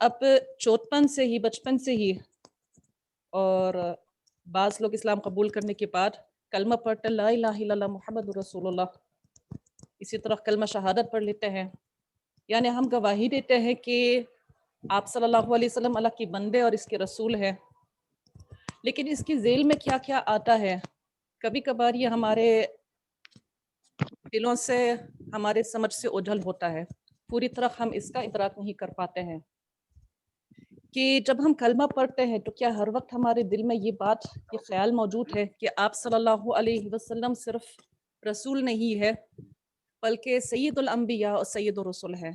اب چوتپن سے ہی، بچپن سے ہی، اور بعض لوگ اسلام قبول کرنے کے بعد کلمہ پڑھتے لا الہ الا اللہ محمد رسول اللہ، اسی طرح کلمہ شہادت پڑھ لیتے ہیں، یعنی ہم گواہی دیتے ہیں کہ آپ صلی اللہ علیہ وسلم اللہ کے بندے اور اس کے رسول ہیں۔ لیکن اس کی ذیل میں کیا کیا آتا ہے، کبھی کبھار یہ ہمارے دلوں سے، ہمارے سمجھ سے اوجھل ہوتا ہے، پوری طرح ہم اس کا ادراک نہیں کر پاتے ہیں کہ جب ہم کلمہ پڑھتے ہیں تو کیا ہر وقت ہمارے دل میں یہ بات، یہ خیال موجود ہے کہ آپ صلی اللہ علیہ وسلم صرف رسول نہیں ہے بلکہ سید الانبیاء اور سید الرسل ہے،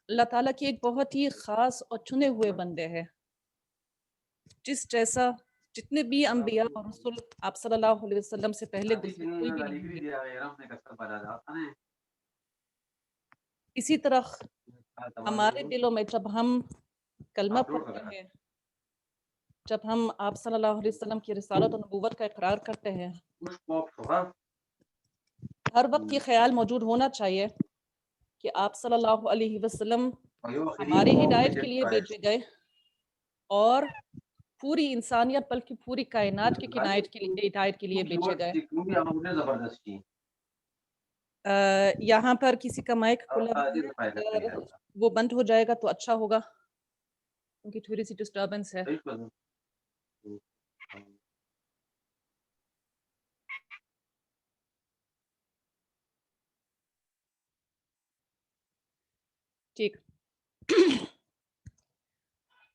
اللہ تعالیٰ کے ایک بہت ہی خاص اور چنے ہوئے بندے ہیں، جس جیسا جتنے بھی انبیاء اور رسول آپ صلی اللہ علیہ وسلم سے پہلے گزرے کوئی بھی نہیں ہے۔ اسی طرح ہمارے دلوں میں جب ہم کلمہ پڑھتے ہیں، جب ہم آپ صلی اللہ علیہ وسلم کی رسالت و نبوت کا اقرار کرتے ہیں، ہر وقت یہ خیال موجود ہونا چاہیے کہ آپ صلی اللہ علیہ وسلم ہماری ہدایت کے لیے بھیجے گئے اور پوری انسانیت بلکہ پوری کائنات کی ہدایت کے لیے بھیجے گئے۔ یہاں پر کسی کا مائک کھلا ہے، اگر وہ بند ہو جائے گا تو اچھا ہوگا کیونکہ تھوڑی سی ڈسٹربنس ہے۔ ٹھیک،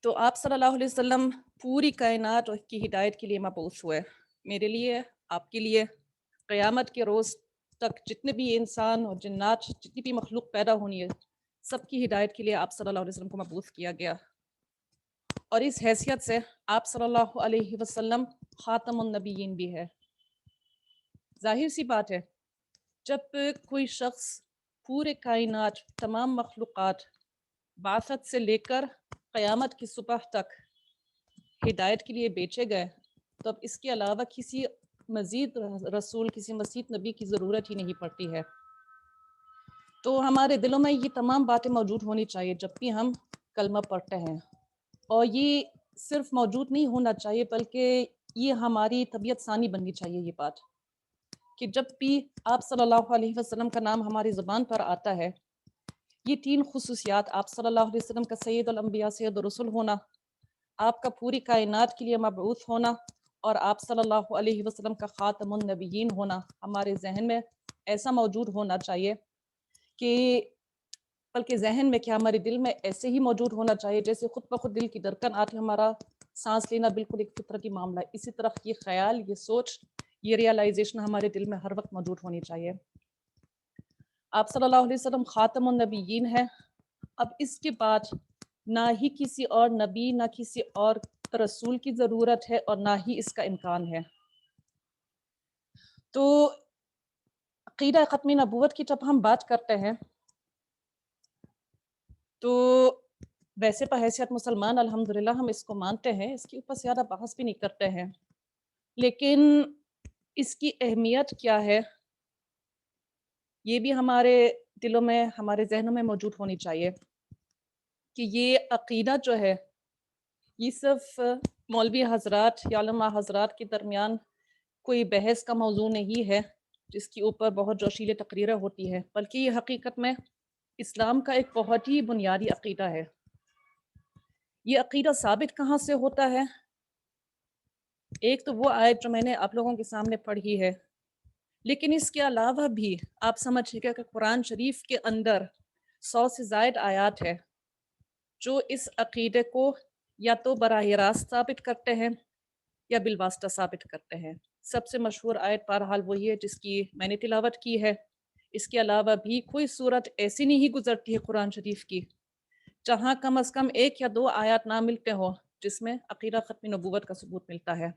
تو آپ صلی اللہ علیہ وسلم پوری کائنات کی ہدایت کے لیے مبعوث ہوئے، میرے لیے، آپ کے لیے، قیامت کے روز تک جتنے بھی انسان اور جنات، جتنی بھی مخلوق پیدا ہونی ہے، سب کی ہدایت کے لیے آپ صلی اللہ علیہ وسلم کو مبعوث کیا گیا، اور اس حیثیت سے آپ صلی اللہ علیہ وسلم خاتم النبیین بھی ہے۔ ظاہر سی بات ہے، جب کوئی شخص پورے کائنات، تمام مخلوقات، بعثت سے لے کر قیامت کی صبح تک ہدایت کے لیے بیچے گئے، تو اب اس کے علاوہ کسی مزید رسول، کسی مزید نبی کی ضرورت ہی نہیں پڑتی ہے۔ تو ہمارے دلوں میں یہ تمام باتیں موجود ہونی چاہیے جب بھی ہم کلمہ پڑھتے ہیں، اور یہ صرف موجود نہیں ہونا چاہیے بلکہ یہ ہماری طبیعت ثانی بننی چاہیے، یہ بات کہ جب بھی آپ صلی اللہ علیہ وسلم کا نام ہماری زبان پر آتا ہے، یہ تین خصوصیات، آپ صلی اللہ علیہ وسلم کا سید الانبیاء سید الرسل ہونا، آپ کا پوری کائنات کے لیے مبعوث ہونا، اور آپ صلی اللہ علیہ وسلم کا خاتم النبیین ہونا، ہمارے ذہن میں ایسا موجود ہونا چاہیے کہ بلکہ ذہن میں کیا، ہمارے دل میں ایسے ہی موجود ہونا چاہیے جیسے خود بخود دل کی دھڑکن آتی، ہمارا سانس لینا بالکل ایک فطرتی معاملہ ہے، اسی طرح یہ خیال، یہ سوچ، یہ ریئلائزیشن ہمارے دل میں ہر وقت موجود ہونی چاہیے۔ آپ صلی اللہ علیہ وسلم خاتم النبیین ہے، اب اس کے بعد نہ ہی کسی اور نبی، نہ کسی اور رسول کی ضرورت ہے، اور نہ ہی اس کا امکان ہے۔ تو عقیدہ ختم نبوت کی جب ہم بات کرتے ہیں تو ویسے بحیثیت مسلمان الحمدللہ ہم اس کو مانتے ہیں، اس کے اوپر زیادہ بحث بھی نہیں کرتے ہیں، لیکن اس کی اہمیت کیا ہے یہ بھی ہمارے دلوں میں، ہمارے ذہنوں میں موجود ہونی چاہیے کہ یہ عقیدہ جو ہے یہ صرف مولوی حضرات یا علماء حضرات کے درمیان کوئی بحث کا موضوع نہیں ہے جس کے اوپر بہت جوشیل تقریریں ہوتی ہے، بلکہ یہ حقیقت میں اسلام کا ایک بہت ہی بنیادی عقیدہ ہے۔ یہ عقیدہ ثابت کہاں سے ہوتا ہے؟ ایک تو وہ آیت جو میں نے آپ لوگوں کے سامنے پڑھی ہے، لیکن اس کے علاوہ بھی آپ سمجھیے گا کہ قرآن شریف کے اندر 100 سے زائد آیات ہے جو اس عقیدے کو یا تو براہ راست ثابت کرتے ہیں یا بالواسطہ ثابت کرتے ہیں۔ سب سے مشہور آیت بہرحال وہی ہے جس کی میں نے تلاوت کی ہے۔ اس کے علاوہ بھی کوئی صورت ایسی نہیں گزرتی ہے قرآن شریف کی جہاں کم از کم 1 یا 2 آیات نہ ملتے ہوں جس میں عقیدہ ختم نبوت کا ثبوت ملتا ہے۔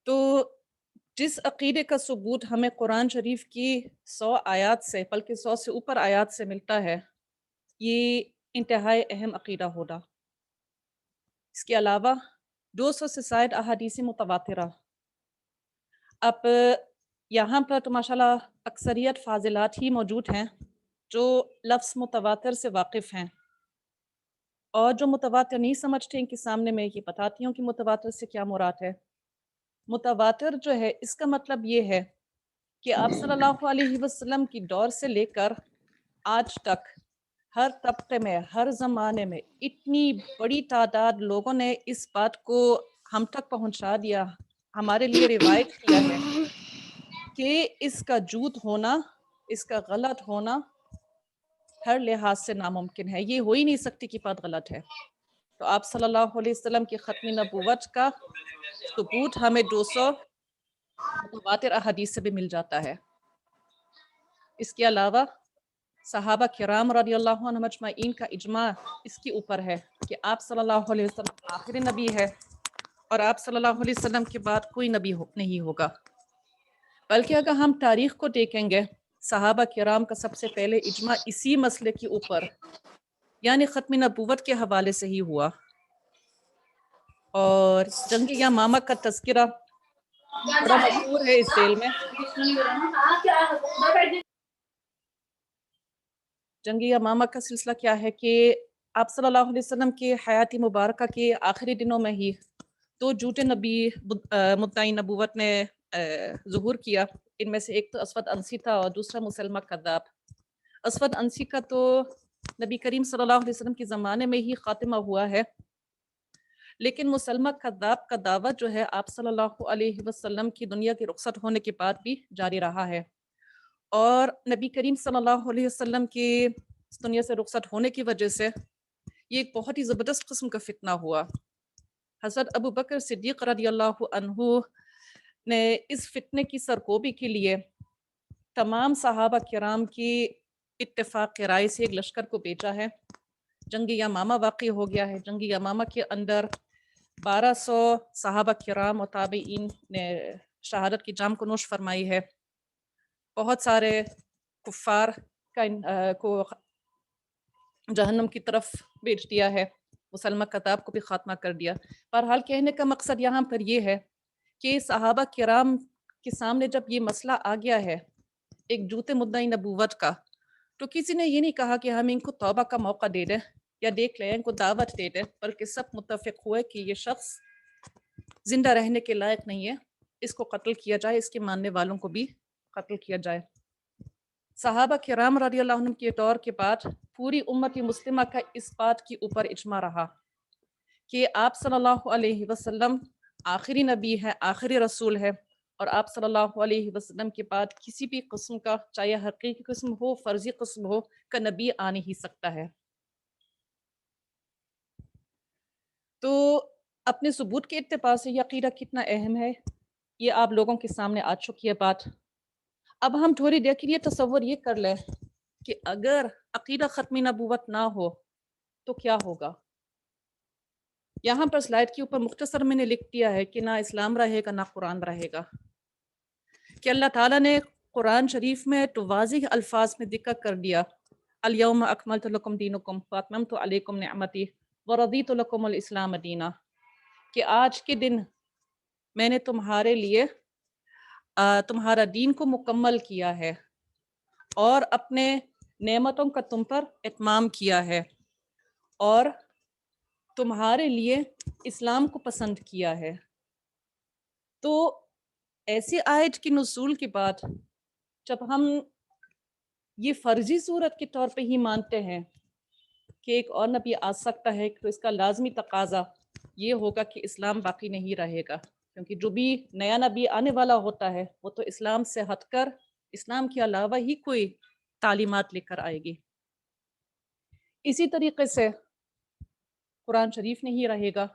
تو جس عقیدے کا ثبوت ہمیں قرآن شریف کی 100 آیات سے، بلکہ 100 سے اوپر آیات سے ملتا ہے، یہ انتہائی اہم عقیدہ ہوگا۔ اس کے علاوہ 200 سے زائد احادیث متواترہ۔ اب یہاں پر تو ماشاءاللہ اکثریت فاضلات ہی موجود ہیں جو لفظ متواتر سے واقف ہیں، اور جو متواتر نہیں سمجھتے ان کے سامنے میں یہ بتاتی ہوں کہ متواتر سے کیا مراد ہے۔ متواتر جو ہے اس کا مطلب یہ ہے کہ آپ صلی اللہ علیہ وسلم کی دور سے لے کر آج تک ہر طبقے میں، ہر زمانے میں اتنی بڑی تعداد لوگوں نے اس بات کو ہم تک پہنچا دیا، ہمارے لیے روایت کیا ہے کہ اس کا جھوٹ ہونا، اس کا غلط ہونا ہر لحاظ سے ناممکن ہے، یہ ہو ہی نہیں سکتی کہ بات غلط ہے۔ تو آپ صلی اللہ علیہ وسلم کی ختم نبوت کا ثبوت ہمیں 200 متواتر احادیث سے بھی مل جاتا ہے۔ اس کے علاوہ صحابہ کرام رضی اللہ عنہ مجمعین کا اجماع اس کے اوپر ہے کہ آپ صلی اللہ علیہ وسلم آخری نبی ہے اور آپ صلی اللہ علیہ وسلم کے بعد کوئی نبی نہیں ہوگا۔ بلکہ اگر ہم تاریخ کو دیکھیں گے، صحابہ کرام کا سب سے پہلے اجماع اسی مسئلے کے اوپر یعنی ختم نبوت کے حوالے سے ہی ہوا، اور جنگ یمامہ کا تذکرہ بڑا مشہور ہے اس ذیل میں۔ جنگ یمامہ کا سلسلہ کیا ہے کہ آپ صلی اللہ علیہ وسلم کے حیات مبارکہ کے آخری دنوں میں ہی دو جھوٹے نبی مدعی نبوت نے ظہور کیا۔ ان میں سے ایک تو اسود انسی تھا اور دوسرا مسلمہ کذاب۔ اسود انسی کا تو نبی کریم صلی اللہ علیہ وسلم کے زمانے میں ہی خاتمہ ہوا ہے، لیکن مسلمہ کذاب کا دعویٰ جو ہے آپ صلی اللہ علیہ وسلم کی دنیا کے رخصت ہونے کے بعد بھی جاری رہا ہے، اور نبی کریم صلی اللہ علیہ وسلم کی اس دنیا سے رخصت ہونے کی وجہ سے یہ ایک بہت ہی زبردست قسم کا فتنہ ہوا۔ حضرت ابو بکر صدیق رضی اللہ عنہ نے اس فتنے کی سرکوبی کے لیے تمام صحابہ کرام کی اتفاق رائے سے ایک لشکر کو بھیجا ہے۔ جنگ یمامہ واقع ہو گیا ہے۔ جنگ یمامہ کے اندر 1200 صحابہ کرام و تابعین نے شہادت کی جام کو نوش فرمائی ہے۔ بہت سارے کفار کو جہنم کی طرف بھیج دیا ہے، مسلمہ کذاب کو بھی خاتمہ کر دیا۔ بہرحال کہنے کا مقصد یہاں پر یہ ہے کہ صحابہ کرام کے سامنے جب یہ مسئلہ آ گیا ہے ایک جھوٹے مدعی نبوت کا، تو کسی نے یہ نہیں کہا کہ ہم ان کو توبہ کا موقع دے دیں یا دیکھ لیں، ان کو دعوت دے دیں، بلکہ سب متفق ہوئے کہ یہ شخص زندہ رہنے کے لائق نہیں ہے، اس کو قتل کیا جائے، اس کے ماننے والوں کو بھی قتل کیا جائے۔ صحابہ کرام رضی اللہ عنہ کے دور کے بعد پوری امت مسلمہ کا اس بات کے اوپر اجماع رہا کہ آپ صلی اللہ علیہ وسلم آخری نبی ہے، آخری رسول ہے، اور آپ صلی اللہ علیہ وسلم کے بعد کسی بھی قسم کا، چاہے حقیقی قسم ہو، فرضی قسم ہو، کا نبی آ نہیں سکتا ہے۔ تو اپنے ثبوت کے اعتبار سے یہ عقیدہ کتنا اہم ہے یہ آپ لوگوں کے سامنے آ چکی ہے بات۔ اب ہم تھوڑی دیر کے لیے تصور یہ کر لیں کہ اگر عقیدہ ختم نبوت نہ ہو تو کیا ہوگا۔ یہاں پر سلائڈ کے اوپر مختصر میں نے لکھ دیا ہے کہ نہ اسلام رہے گا نہ قرآن رہے گا، کہ اللہ تعالیٰ نے قرآن شریف میں تو واضح الفاظ میں ذکر کر دیا، الیوم اکملت لکم دینکم واتممت علیکم نعمتی ورضیت لکم الاسلام دینا، کہ آج کے دن میں نے تمہارے لیے تمہارا دین کو مکمل کیا ہے اور اپنے نعمتوں کا تم پر اتمام کیا ہے اور تمہارے لیے اسلام کو پسند کیا ہے۔ تو ایسی آیت کی نزول کے بعد جب ہم یہ فرضی صورت کے طور پہ ہی مانتے ہیں کہ ایک اور نبی آ سکتا ہے، تو اس کا لازمی تقاضا یہ ہوگا کہ اسلام باقی نہیں رہے گا، کیونکہ جو بھی نیا نبی آنے والا ہوتا ہے وہ تو اسلام سے ہٹ کر اسلام کے علاوہ ہی کوئی تعلیمات لے کر آئے گی۔ اسی طریقے سے قرآن شریف نہیں رہے گا،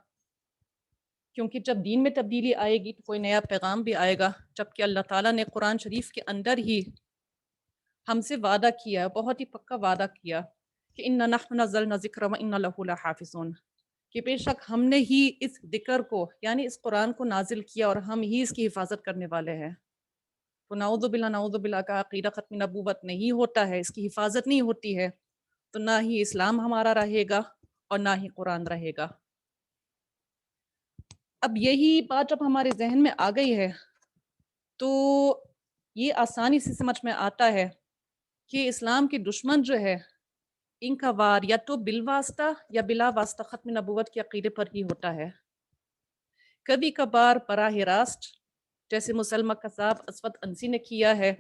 کیونکہ جب دین میں تبدیلی آئے گی تو کوئی نیا پیغام بھی آئے گا، جبکہ اللہ تعالیٰ نے قرآن شریف کے اندر ہی ہم سے وعدہ کیا، بہت ہی پکا وعدہ کیا کہ اِنَّا نَحْنُ نَزَّلْنَا الذِّکْرَ وَإِنَّا لَهُ لَحَافِظُونَ، کہ بے شک ہم نے ہی اس ذکر کو یعنی اس قرآن کو نازل کیا اور ہم ہی اس کی حفاظت کرنے والے ہیں۔ تو نعوذ باللہ کا عقیدہ ختم نبوت نہیں ہوتا ہے، اس کی حفاظت نہیں ہوتی ہے، تو نہ ہی اسلام ہمارا رہے گا اور نہ ہی قرآن رہے گا۔ اب یہی بات جب ہمارے ذہن میں آ گئی ہے تو یہ آسانی سے سمجھ میں آتا ہے کہ اسلام کے دشمن جو ہے ان کا وار یا تو بالواسطہ یا بلا واسطہ ختم نبوت کے عقیدے پر ہی ہوتا ہے، کبھی کبھار براہ راست جیسے مسلمہ کذاب اسود انسی نے کیا ہے،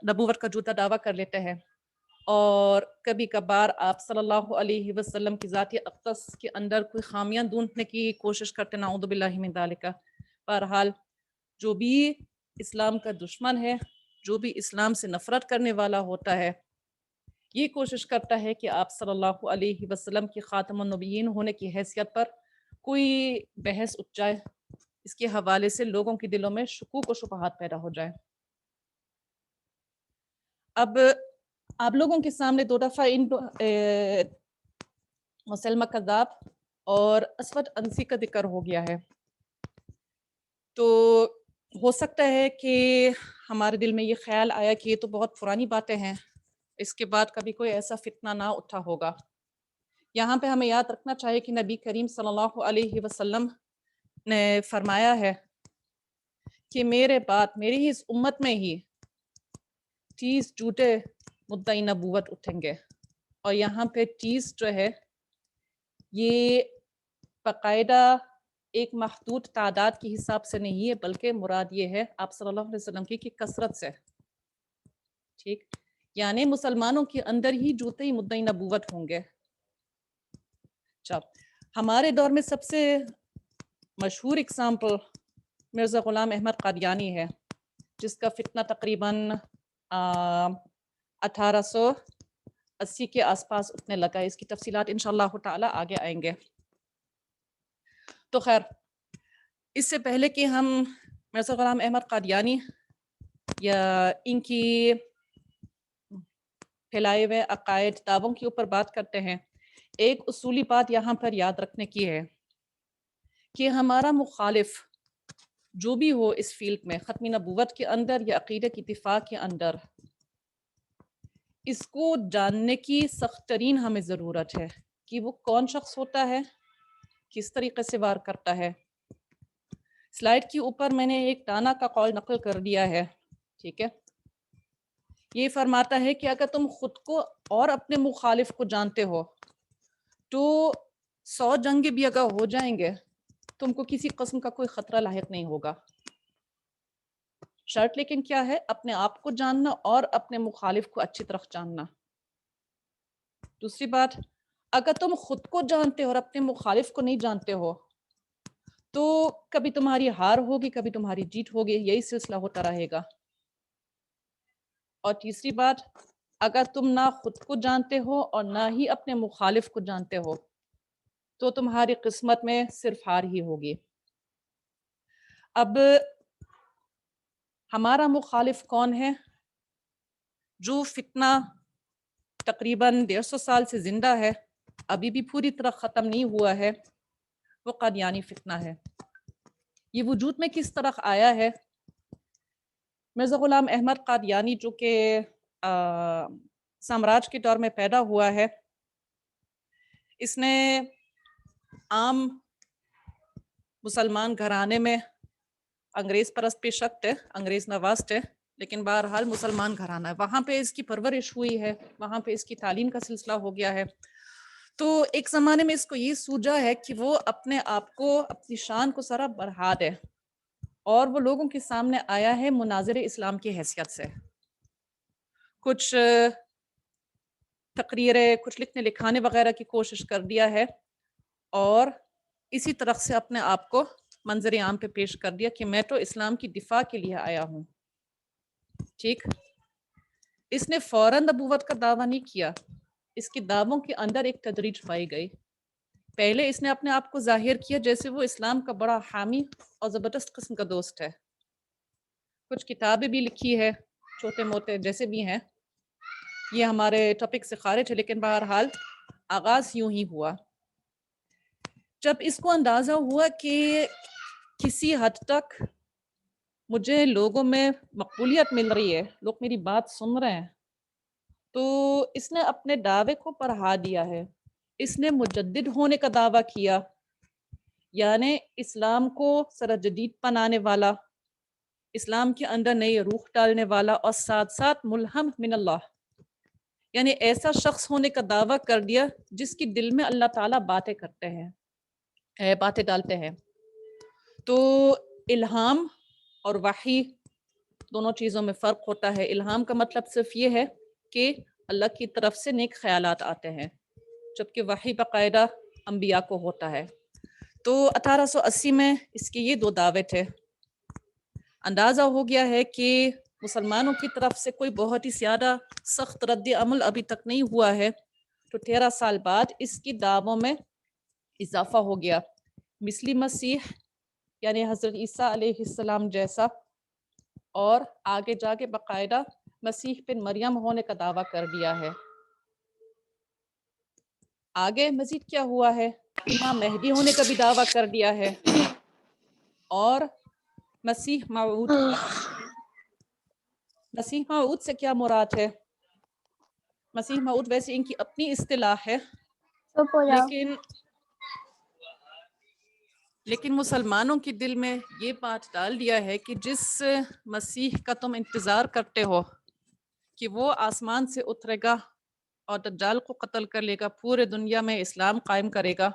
نبوت کا جھوٹا دعویٰ کر لیتے ہیں، اور کبھی کبھار آپ صلی اللہ علیہ وسلم کی ذاتی اقدس کے اندر کوئی خامیاں ڈھونڈنے کی کوشش کرتے، نعوذ باللہ من ذالک۔ بہرحال جو بھی اسلام کا دشمن ہے، جو بھی اسلام سے نفرت کرنے والا ہوتا ہے، یہ کوشش کرتا ہے کہ آپ صلی اللہ علیہ وسلم کی خاتم النبیین ہونے کی حیثیت پر کوئی بحث اپجائے، اس کے حوالے سے لوگوں کے دلوں میں شکوک و شبہات پیدا ہو جائے۔ اب آپ لوگوں کے سامنے دو دفعہ ان مسلمہ کذاب اور اسود انسی کا ذکر ہو گیا ہے، تو ہو سکتا ہے کہ ہمارے دل میں یہ خیال آیا کہ یہ تو بہت پرانی باتیں ہیں، اس کے بعد کبھی کوئی ایسا فتنہ نہ اٹھا ہوگا۔ یہاں پہ ہمیں یاد رکھنا چاہیے کہ نبی کریم صلی اللہ علیہ وسلم نے فرمایا ہے کہ میرے بعد میری ہی اس امت میں ہی 30 جھوٹے مدعی نبوت اٹھیں گے، اور یہاں پہ 30 جو ہے یہ باقاعدہ ایک محدود تعداد کے حساب سے نہیں ہے، بلکہ مراد یہ ہے آپ صلی اللہ علیہ وسلم کی کثرت سے، ٹھیک، یعنی مسلمانوں کے اندر ہی جھوٹے مدعی نبوت ہوں گے۔ ہمارے دور میں سب سے مشہور اگزامپل مرزا غلام احمد قادیانی ہے، جس کا فتنہ تقریباً 1880 کے آس پاس اٹھنے لگا۔ اس کی تفصیلات انشاءاللہ تعالی آگے آئیں گے۔ تو خیر، اس سے پہلے کہ ہم مرزا غلام احمد قادیانی یا ان کی پھیلائے ہوئے عقائد دعووں کے اوپر بات کرتے ہیں، ایک اصولی بات یہاں پر یاد رکھنے کی ہے کہ ہمارا مخالف جو بھی ہو اس فیلڈ میں، ختم نبوت کے اندر یا عقیدہ کی دفاع کے اندر، اس کو جاننے کی سخت ترین ہمیں ضرورت ہے کہ وہ کون شخص ہوتا ہے، کس طریقے سے وار کرتا ہے۔ سلائیڈ کے اوپر میں نے ایک دانا کا قول نقل کر دیا ہے، ٹھیک ہے، یہ فرماتا ہے کہ اگر تم خود کو اور اپنے مخالف کو جانتے ہو تو 100 جنگیں بھی اگر ہو جائیں گے تم کو کسی قسم کا کوئی خطرہ لاحق نہیں ہوگا۔ شرط لیکن کیا ہے؟ اپنے آپ کو جاننا اور اپنے مخالف کو اچھی طرح جاننا۔ دوسری بات، اگر تم خود کو جانتے ہو اور اپنے مخالف کو نہیں جانتے ہو تو کبھی تمہاری ہار ہوگی، کبھی تمہاری جیت ہوگی، یہی سلسلہ ہوتا رہے گا۔ اور تیسری بات، اگر تم نہ خود کو جانتے ہو اور نہ ہی اپنے مخالف کو جانتے ہو تو تمہاری قسمت میں صرف ہار ہی ہوگی۔ اب ہمارا مخالف کون ہے؟ جو فتنہ تقریباً 150 سال سے زندہ ہے، ابھی بھی پوری طرح ختم نہیں ہوا ہے، وہ قادیانی فتنہ ہے۔ یہ وجود میں کس طرح آیا ہے؟ مرزا غلام احمد قادیانی جو کہ سامراج کے دور میں پیدا ہوا ہے، اس نے عام مسلمان گھرانے میں انگریز پرست بے شک ہے، انگریز نواز ہے، لیکن بہرحال مسلمان گھرانہ ہے، وہاں پہ اس کی پرورش ہوئی ہے، وہاں پہ اس کی تعلیم کا سلسلہ ہو گیا ہے۔ تو ایک زمانے میں اس کو یہ سوجا ہے کہ وہ اپنے آپ کو، اپنی شان کو ذرا بڑھا دے، اور وہ لوگوں کے سامنے آیا ہے مناظر اسلام کی حیثیت سے۔ کچھ تقریریں، کچھ لکھنے لکھانے وغیرہ کی کوشش کر دیا ہے، اور اسی طرح سے اپنے آپ کو منظر عام پہ پیش کر دیا کہ میں تو اسلام کی دفاع کے لیے آیا ہوں، ٹھیک۔ اس نے فوراً نبوت کا دعویٰ نہیں کیا، اس کے دعووں کے اندر ایک تدریج پائی گئی۔ پہلے اس نے اپنے آپ کو ظاہر کیا جیسے وہ اسلام کا بڑا حامی اور زبردست قسم کا دوست ہے، کچھ کتابیں بھی لکھی ہے، چھوٹے موٹے جیسے بھی ہیں، یہ ہمارے ٹاپک سے خارج ہے، لیکن بہرحال آغاز یوں ہی ہوا۔ جب اس کو اندازہ ہوا کہ کسی حد تک مجھے لوگوں میں مقبولیت مل رہی ہے، لوگ میری بات سن رہے ہیں، تو اس نے اپنے دعوے کو بڑھا دیا ہے۔ اس نے مجدد ہونے کا دعویٰ کیا، یعنی اسلام کو سر جدید بنانے والا، اسلام کے اندر نئی روح ڈالنے والا، اور ساتھ ساتھ ملہم من اللہ، یعنی ایسا شخص ہونے کا دعویٰ کر دیا جس کی دل میں اللہ تعالیٰ باتیں کرتے ہیں، باتیں ڈالتے ہیں۔ تو الہام اور وحی دونوں چیزوں میں فرق ہوتا ہے۔ الہام کا مطلب صرف یہ ہے کہ اللہ کی طرف سے نیک خیالات آتے ہیں، جبکہ وحی باقاعدہ انبیاء کو ہوتا ہے۔ تو 1880 میں اس کے یہ 2 دعوے تھے۔ اندازہ ہو گیا ہے کہ مسلمانوں کی طرف سے کوئی بہت ہی زیادہ سخت رد عمل ابھی تک نہیں ہوا ہے، تو 13 سال بعد اس کی دعووں میں اضافہ ہو گیا۔ مثلی مسیح یعنی حضرت عیسیٰ علیہ السلام جیسا، اور آگے جا کے باقاعدہ مسیح بن مریم ہونے کا دعویٰ کر دیا ہے۔ آگے مزید کیا ہوا ہے؟ امام مہدی ہونے کا بھی دعویٰ کر دیا ہے، اور مسیح موعود کا۔ مسیح موعود سے کیا مراد ہے؟ مسیح موعود ویسے ان کی اپنی اصطلاح ہے، لیکن مسلمانوں کے دل میں یہ بات ڈال دیا ہے کہ جس مسیح کا تم انتظار کرتے ہو کہ وہ آسمان سے اترے گا اور دجال کو قتل کر لے گا، پورے دنیا میں اسلام قائم کرے گا،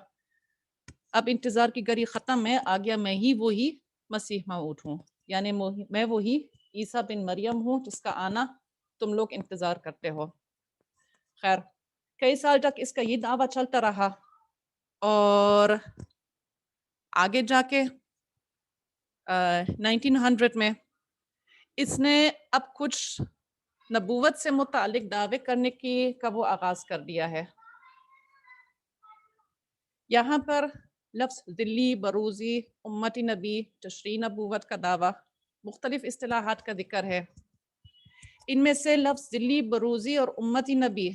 اب انتظار کی گھڑی ختم ہے، آ گیا، میں ہی وہی مسیح موعود ہوں، یعنی میں وہی عیسیٰ بن مریم ہوں جس کا آنا تم لوگ انتظار کرتے ہو۔ خیر، کئی سال تک اس کا یہ دعویٰ چلتا رہا، اور آگے جا کے 1900 میں اس نے اب کچھ نبوت سے متعلق دعوے کرنے کا وہ آغاز کر دیا ہے۔ یہاں پر لفظ ذلی، بروزی، امتی نبی، تشریع نبوت کا دعویٰ، مختلف اصطلاحات کا ذکر ہے۔ ان میں سے لفظ ذلی، بروزی اور امتی نبی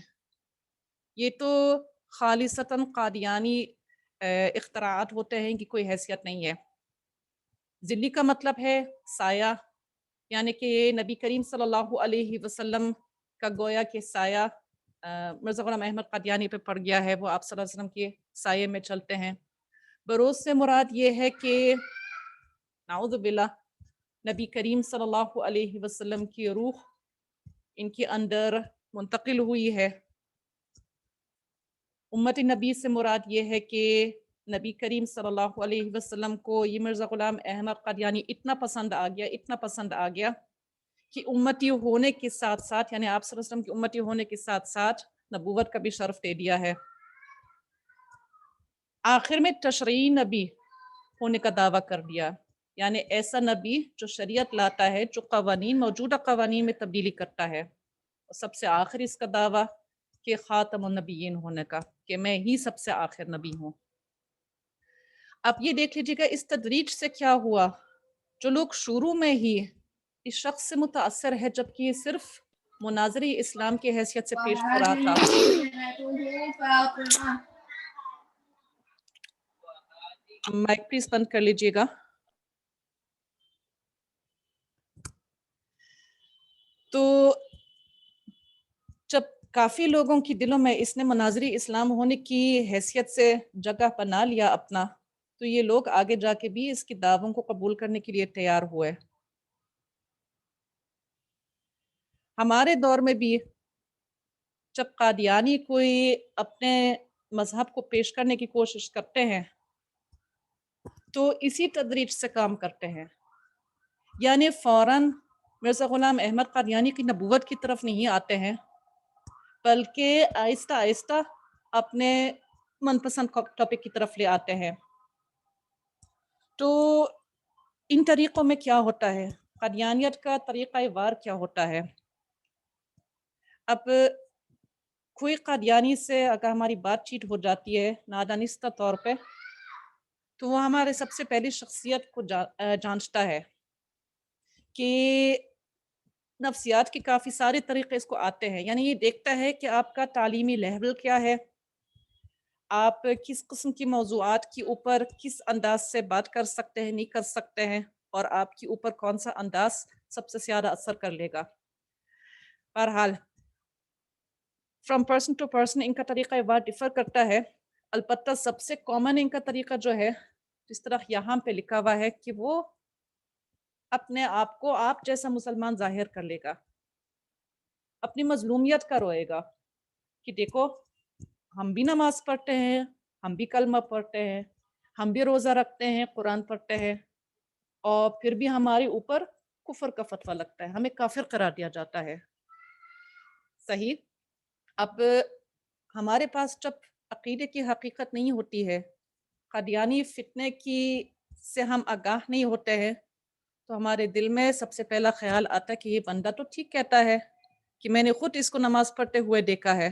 یہ تو خالصتاً قادیانی اختراعات ہوتے ہیں، کہ کوئی حیثیت نہیں ہے۔ ذلی کا مطلب ہے سایہ، یعنی کہ نبی کریم صلی اللہ علیہ وسلم کا گویا کہ سایہ مرزا غلام احمد قادیانی پہ پڑ گیا ہے، وہ آپ صلی اللہ علیہ وسلم کے سائے میں چلتے ہیں۔ بروز سے مراد یہ ہے کہ نعوذ باللہ نبی کریم صلی اللہ علیہ وسلم کی روح ان کے اندر منتقل ہوئی ہے۔ امت نبی سے مراد یہ ہے کہ نبی کریم صلی اللہ علیہ وسلم کو یہ مرزا غلام احمد قادیانی اتنا پسند آ گیا کہ امتی ہونے کے ساتھ ساتھ، یعنی آپ صلی اللہ علیہ وسلم کی امتی ہونے کے ساتھ ساتھ نبوت کا بھی شرف دے دیا ہے۔ آخر میں تشریعی نبی ہونے کا دعویٰ کر دیا، یعنی ایسا نبی جو شریعت لاتا ہے، جو موجودہ قوانین میں تبدیلی کرتا ہے۔ اور سب سے آخر اس کا دعویٰ کہ خاتم النبیین ہونے کا، کہ میں ہی سب سے آخر نبی ہوں۔ اب یہ دیکھ لیجیے گا اس تدریج سے کیا ہوا۔ جو لوگ شروع میں ہی اس شخص سے متاثر ہے، جبکہ یہ صرف مناظری اسلام کی حیثیت سے پیش ہو رہا تھا۔ مائک پلیز بند کر لیجیے گا۔ تو جب کافی لوگوں کی دلوں میں اس نے مناظری اسلام ہونے کی حیثیت سے جگہ بنا لیا اپنا، تو یہ لوگ آگے جا کے بھی اس کی دعووں کو قبول کرنے کے لیے تیار ہوئے۔ ہمارے دور میں بھی جب قادیانی کوئی اپنے مذہب کو پیش کرنے کی کوشش کرتے ہیں تو اسی تدریج سے کام کرتے ہیں، یعنی فوراً مرزا غلام احمد قادیانی کی نبوت کی طرف نہیں آتے ہیں، بلکہ آہستہ آہستہ اپنے من پسند ٹاپک کی طرف لے آتے ہیں۔ تو ان طریقوں میں کیا ہوتا ہے، قادیانیت کا طریقہ وار کیا ہوتا ہے؟ اب کوئی قادیانی سے اگر ہماری بات چیت ہو جاتی ہے نادانستہ طور پہ، تو وہ ہمارے سب سے پہلی شخصیت کو جانچتا ہے کہ نفسیات کے کافی سارے طریقے اس کو آتے ہیں، یعنی یہ دیکھتا ہے کہ آپ کا تعلیمی لیول کیا ہے، آپ کس قسم کی موضوعات کے اوپر کس انداز سے بات کر سکتے ہیں، نہیں کر سکتے ہیں، اور آپ کے اوپر کون سا انداز سب سے زیادہ اثر کر لے گا۔ بہرحال فرام پرسن ٹو پرسن ان کا طریقہ وار ڈیفر کرتا ہے، البتہ سب سے کامن ان کا طریقہ جو ہے، جس طرح یہاں پہ لکھا ہوا ہے، کہ وہ اپنے آپ کو آپ جیسا مسلمان ظاہر کر لے گا، اپنی مظلومیت کا روئے گا، کہ دیکھو ہم بھی نماز پڑھتے ہیں، ہم بھی کلمہ پڑھتے ہیں، ہم بھی روزہ رکھتے ہیں، قرآن پڑھتے ہیں، اور پھر بھی ہمارے اوپر کفر کا فتویٰ لگتا ہے، ہمیں کافر قرار دیا جاتا ہے. صحیح. اب ہمارے پاس جب عقیدے کی حقیقت نہیں ہوتی ہے، قادیانی فتنے کی سے ہم آگاہ نہیں ہوتے ہیں، تو ہمارے دل میں سب سے پہلا خیال آتا ہے کہ یہ بندہ تو ٹھیک کہتا ہے کہ میں نے خود اس کو نماز پڑھتے ہوئے دیکھا ہے.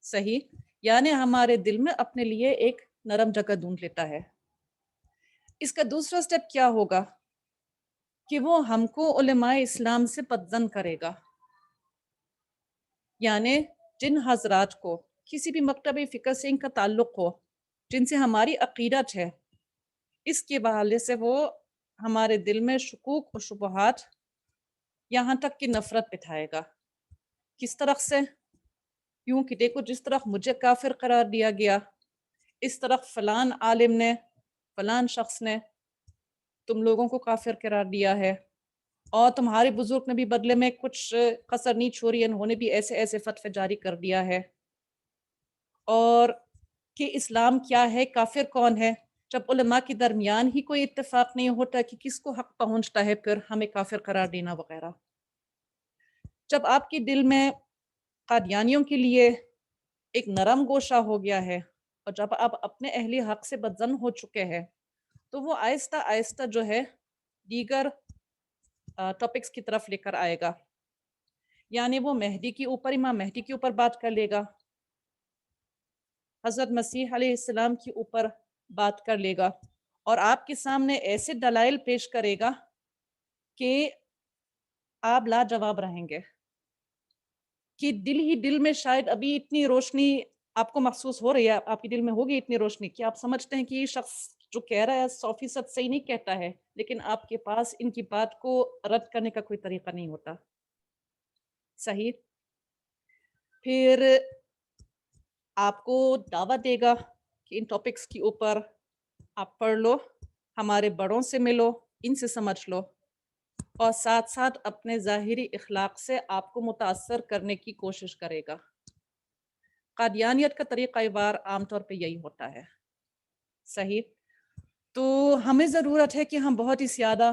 صحیح. یعنی ہمارے دل میں اپنے لیے ایک نرم جگہ ڈھونڈ لیتا ہے. اس کا دوسرا سٹیپ کیا ہوگا کہ وہ ہم کو علماء اسلام سے بدظن کرے گا. یعنی جن حضرات کو کسی بھی مکتب فکر سے ان کا تعلق ہو، جن سے ہماری عقیدت ہے، اس کے بحالے سے وہ ہمارے دل میں شکوک و شبہات یہاں تک کہ نفرت بٹھائے گا. کس طرح سے؟ یوں کہ دیکھو جس طرح مجھے کافر قرار دیا گیا، اس طرح فلان عالم نے، فلان شخص نے تم لوگوں کو کافر قرار دیا ہے، اور تمہارے بزرگ نے بھی بدلے میں کچھ قصر نہیں چھوڑی، انہوں نے بھی ایسے ایسے فتوے جاری کر دیا ہے. اور کہ اسلام کیا ہے، کافر کون ہے. جب علماء کے درمیان ہی کوئی اتفاق نہیں ہوتا کہ کس کو حق پہنچتا ہے، پھر ہمیں کافر قرار دینا وغیرہ. جب آپ کے دل میں قادیانیوں کے لیے ایک نرم گوشہ ہو گیا ہے، اور جب آپ اپنے اہل حق سے بدظن ہو چکے ہیں، تو وہ آہستہ آہستہ جو ہے دیگر ٹاپکس کی طرف لے کر آئے گا. یعنی وہ مہدی کے اوپر، امام مہدی کے اوپر بات کر لے گا، حضرت مسیح علیہ السلام کے اوپر بات کر لے گا، اور آپ کے سامنے ایسے دلائل پیش کرے گا کہ آپ لاجواب رہیں گے، کہ دل ہی دل میں شاید ابھی اتنی روشنی آپ کو محسوس ہو رہی ہے، آپ کے دل میں ہوگی اتنی روشنی کہ آپ سمجھتے ہیں کہ یہ شخص جو کہہ رہا ہے 100% صحیح نہیں کہتا ہے، لیکن آپ کے پاس ان کی بات کو رد کرنے کا کوئی طریقہ نہیں ہوتا. صحیح. پھر آپ کو دعوت دے گا کہ ان ٹاپکس کے اوپر آپ پڑھ لو، ہمارے بڑوں سے ملو، ان سے سمجھ لو، اور ساتھ ساتھ اپنے ظاہری اخلاق سے آپ کو متاثر کرنے کی کوشش کرے گا. قادیانیت کا طریقہ وار عام طور پہ یہی ہوتا ہے. صحیح. تو ہمیں ضرورت ہے کہ ہم بہت ہی زیادہ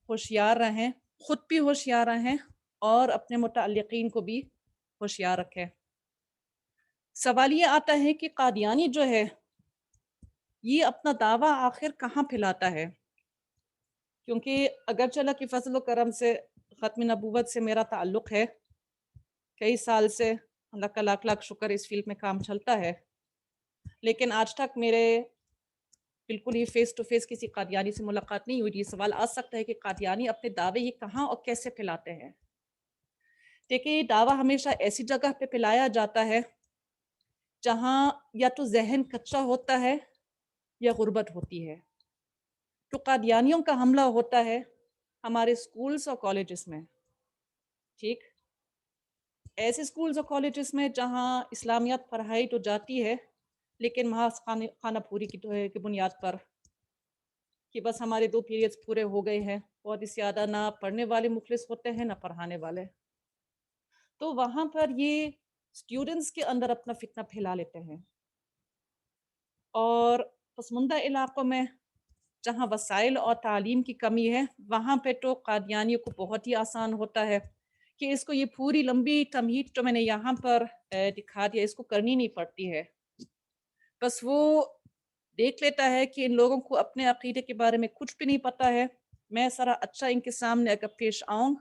ہوشیار رہیں، خود بھی ہوشیار رہیں، اور اپنے متعلقین کو بھی ہوشیار رکھیں. سوال یہ آتا ہے کہ قادیانی جو ہے یہ اپنا دعویٰ آخر کہاں پھیلاتا ہے؟ کیونکہ اگرچہ اللہ کی فضل و کرم سے ختم نبوت سے میرا تعلق ہے، کئی سال سے اللہ کا لاکھ لاکھ شکر اس فیلڈ میں کام چلتا ہے، لیکن آج تک میرے بالکل ہی فیس ٹو فیس کسی قادیانی سے ملاقات نہیں ہوئی. یہ سوال آ سکتا ہے کہ قادیانی اپنے دعوے یہ کہاں اور کیسے پھیلاتے ہیں؟ دیکھیں، یہ دعویٰ ہمیشہ ایسی جگہ پہ پھیلایا جاتا ہے جہاں یا تو ذہن کچا ہوتا ہے یا غربت ہوتی ہے. تو قادیانیوں کا حملہ ہوتا ہے ہمارے سکولز اور کالجز میں. ٹھیک. ایسے سکولز اور کالجز میں جہاں اسلامیات پڑھائی تو جاتی ہے، لیکن محض خانہ پوری کی بنیاد پر، کہ بس ہمارے 2 پیریڈز پورے ہو گئے ہیں. بہت ہی زیادہ نہ پڑھنے والے مخلص ہوتے ہیں، نہ پڑھانے والے. تو وہاں پر یہ اسٹوڈنٹس کے اندر اپنا فتنہ پھیلا لیتے ہیں. اور پسماندہ علاقوں میں جہاں وسائل اور تعلیم کی کمی ہے، وہاں پہ تو قادیانیوں کو بہت ہی آسان ہوتا ہے کہ اس کو یہ پوری لمبی تمہید جو میں نے یہاں پر دکھا دیا، اس کو کرنی نہیں پڑتی ہے. بس وہ دیکھ لیتا ہے کہ ان لوگوں کو اپنے عقیدے کے بارے میں کچھ بھی نہیں پتہ ہے. میں سارا اچھا ان کے سامنے اگر پیش آؤں،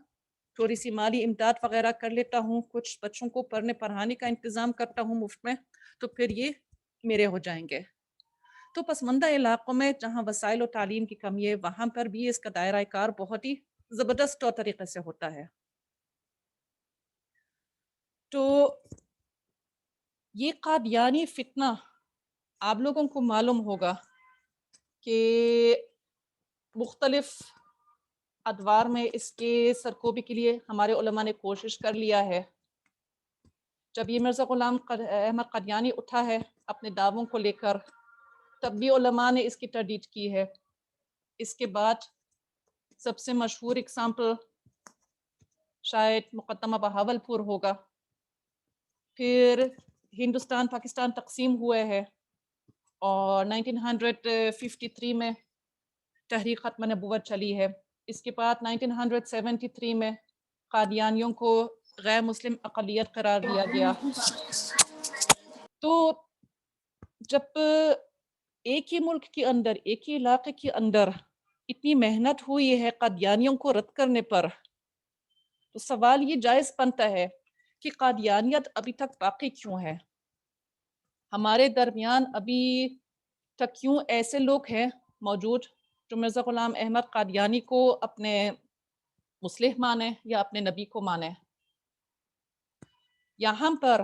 تھوڑی سی مالی امداد وغیرہ کر لیتا ہوں، کچھ بچوں کو پڑھنے پڑھانے کا انتظام کرتا ہوں مفت میں، تو پھر یہ میرے ہو جائیں گے. تو پسماندہ علاقوں میں جہاں وسائل و تعلیم کی کمی ہے، وہاں پر بھی اس کا دائرہ کار بہت ہی زبردست طور طریقے سے ہوتا ہے. تو یہ قادیانی فتنہ آپ لوگوں کو معلوم ہوگا کہ مختلف ادوار میں اس کے سرکوبی کے لیے ہمارے علماء نے کوشش کر لیا ہے. جب یہ مرزا غلام احمد قادیانی اٹھا ہے اپنے دعووں کو لے کر، تب بھی علماء نے اس کی تردید کی ہے. اس کے بعد سب سے مشہور اگزامپل شاید مقدمہ بہاول پور ہوگا، پھر ہندوستان پاکستان تقسیم ہوئے ہے اور 1953 میں تحریک ختم نبوت چلی ہے. اس کے بعد 1973 میں قادیانیوں کو غیر مسلم اقلیت قرار دیا گیا. تو جب ایک ہی ملک کے اندر ایک ہی علاقے کے اندر اتنی محنت ہوئی ہے قادیانیوں کو رد کرنے پر، تو سوال یہ جائز بنتا ہے کہ قادیانیت ابھی تک باقی کیوں ہے؟ ہمارے درمیان ابھی تک کیوں ایسے لوگ ہیں موجود جو مرزا غلام احمد قادیانی کو اپنے مصلح مانے یا اپنے نبی کو مانے؟ یہاں پر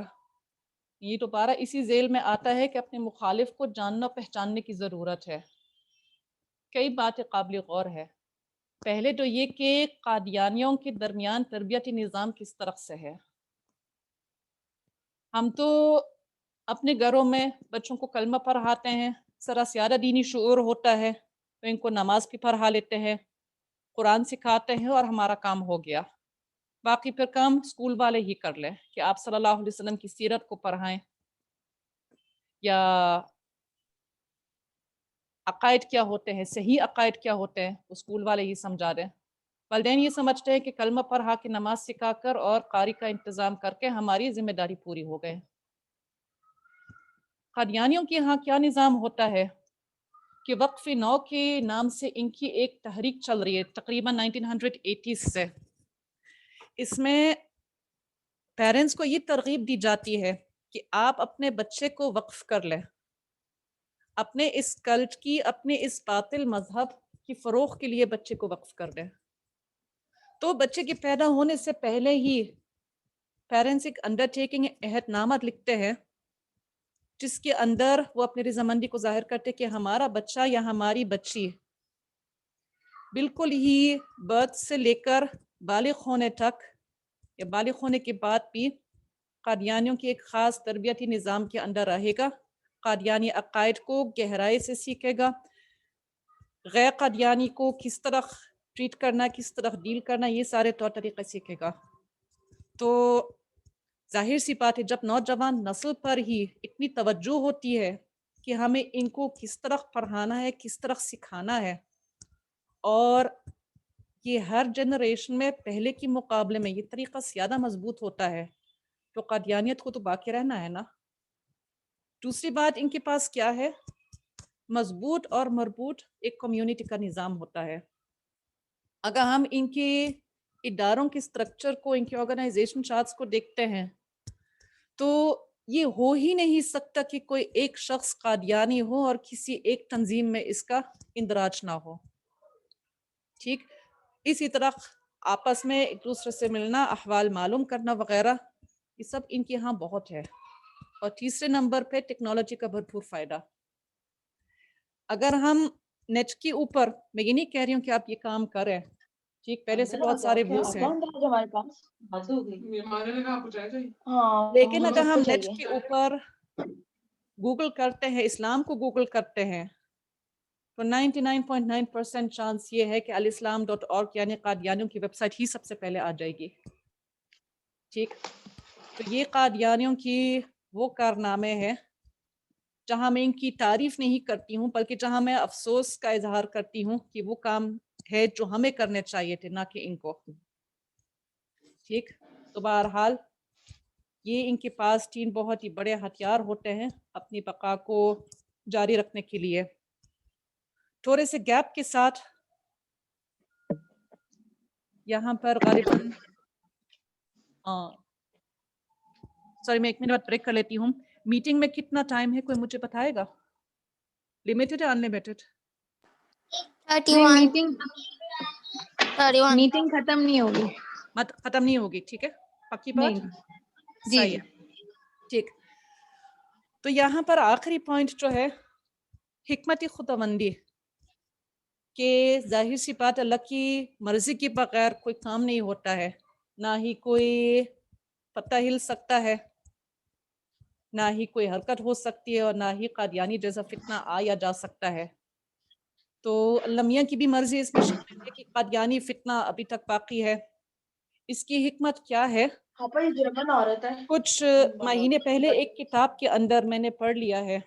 یہ دوبارہ اسی ذیل میں آتا ہے کہ اپنے مخالف کو جاننا پہچاننے کی ضرورت ہے. کئی باتیں قابل غور ہے. پہلے تو یہ کہ قادیانیوں کے درمیان تربیتی نظام کس طرح سے ہے. ہم تو اپنے گھروں میں بچوں کو کلمہ پڑھاتے ہیں، ذرا زیادہ دینی شعور ہوتا ہے تو ان کو نماز بھی پڑھا لیتے ہیں، قرآن سکھاتے ہیں اور ہمارا کام ہو گیا. باقی پھر کام اسکول والے ہی کر لیں کہ آپ صلی اللہ علیہ وسلم کی سیرت کو پڑھائیں یا عقائد کیا ہوتے ہیں، صحیح عقائد کیا ہوتے ہیں اسکول والے ہی سمجھا دیں. والدین یہ سمجھتے ہیں کہ کلمہ پڑھا کے نماز سکھا کر اور قاری کا انتظام کر کے ہماری ذمہ داری پوری ہو گئے. قادیانیوں کے یہاں کیا نظام ہوتا ہے کہ وقف نو کے نام سے ان کی ایک تحریک چل رہی ہے تقریباً 1980 سے. اس میں پیرنٹس کو یہ ترغیب دی جاتی ہے کہ آپ اپنے بچے کو وقف کر لیں، اپنے اس کلٹ کی، اپنے اس باطل مذہب کی فروغ کے لیے بچے کو وقف کر دیں. تو بچے کے پیدا ہونے سے پہلے ہی پیرنٹس ایک انڈرٹیکنگ عہد نامہ لکھتے ہیں جس کے اندر وہ اپنی رضامندی کو ظاہر کرتے کہ ہمارا بچہ یا ہماری بچی بالکل ہی برتھ سے لے کر بالغ ہونے تک یا بالغ ہونے کے بعد بھی قادیانیوں کے ایک خاص تربیتی نظام کے اندر رہے گا، قادیانی عقائد کو گہرائی سے سیکھے گا، غیر قادیانی کو کس طرح ٹریٹ کرنا، کس طرح ڈیل کرنا، یہ سارے طور طریقے سیکھے گا. تو ظاہر سی بات ہے جب نوجوان نسل پر ہی اتنی توجہ ہوتی ہے کہ ہمیں ان کو کس طرح پڑھانا ہے، کس طرح سکھانا ہے، اور یہ ہر جنریشن میں پہلے کے مقابلے میں یہ طریقہ زیادہ مضبوط ہوتا ہے، تو قادیانیت کو تو باقی رہنا ہے نا. دوسری بات ان کے پاس کیا ہے؟ مضبوط اور مربوط ایک کمیونٹی کا نظام ہوتا ہے. اگر ہم ان کے اداروں کے سٹرکچر کو، ان کے آرگنائزیشن چارٹس کو دیکھتے ہیں تو یہ ہو ہی نہیں سکتا کہ کوئی ایک شخص قادیانی ہو اور کسی ایک تنظیم میں اس کا اندراج نہ ہو. ٹھیک اسی طرح آپس میں ایک دوسرے سے ملنا، احوال معلوم کرنا وغیرہ، یہ سب ان کے ہاں بہت ہے. اور تیسرے نمبر پہ ٹیکنالوجی کا بھرپور فائدہ. اگر ہم نیٹ کے اوپر، میں یہ نہیں کہہ رہی ہوں کہ آپ یہ کام کریں، ٹھیک پہلے سے بہت سارے ویوز ہیں، لیکن اگر ہم نیٹ کے اوپر گوگل کرتے ہیں، اسلام کو گوگل کرتے ہیں تو 99.9% چانس یہ ہے کہ alislam.org یعنی قادیانیوں کی ویب سائٹ ہی سب سے پہلے آ جائے گی. ٹھیک، تو یہ قادیانیوں کی وہ کارنامے ہیں جہاں میں ان کی تعریف نہیں کرتی ہوں بلکہ جہاں میں افسوس کا اظہار کرتی ہوں کہ وہ کام ہے جو ہمیں کرنے چاہیے تھے، نہ کہ ان کو. ٹھیک، تو بہرحال یہ ان کے پاس 3 بہت ہی بڑے ہتھیار ہوتے ہیں اپنی بقا کو جاری رکھنے کے لیے. تھوڑے سے گیپ کے ساتھ یہاں پر غالباً سوری میں 1 منٹ بریک کر لیتی ہوں. میٹنگ میں کتنا ٹائم ہے کوئی مجھے بتائے گا؟ لمیٹڈ ہے انلمیٹڈ؟ 31 میٹنگ ختم نہیں ہوگی. ختم نہیں ہوگی، ٹھیک ہے، پکی بات؟ نہیں جی صحیح ہے، ٹھیک. تو یہاں پر آخری پوائنٹ جو ہے حکمت خداوندی، کہ ظاہر سی بات اللہ کی مرضی کے بغیر کوئی کام نہیں ہوتا ہے، نہ ہی کوئی پتہ ہل سکتا ہے، نہ ہی کوئی حرکت ہو سکتی ہے، اور نہ ہی قادیانی جیسا فتنہ آیا جا سکتا ہے. تو اللہ میاں کی بھی مرضی اس میں شامل ہے کہ قادیانی فتنہ ابھی تک باقی ہے. اس کی حکمت کیا ہے؟ ہاں پر جرمن عورت ہے. کچھ مہینے پہلے ایک کتاب کے اندر میں نے پڑھ لیا ہے.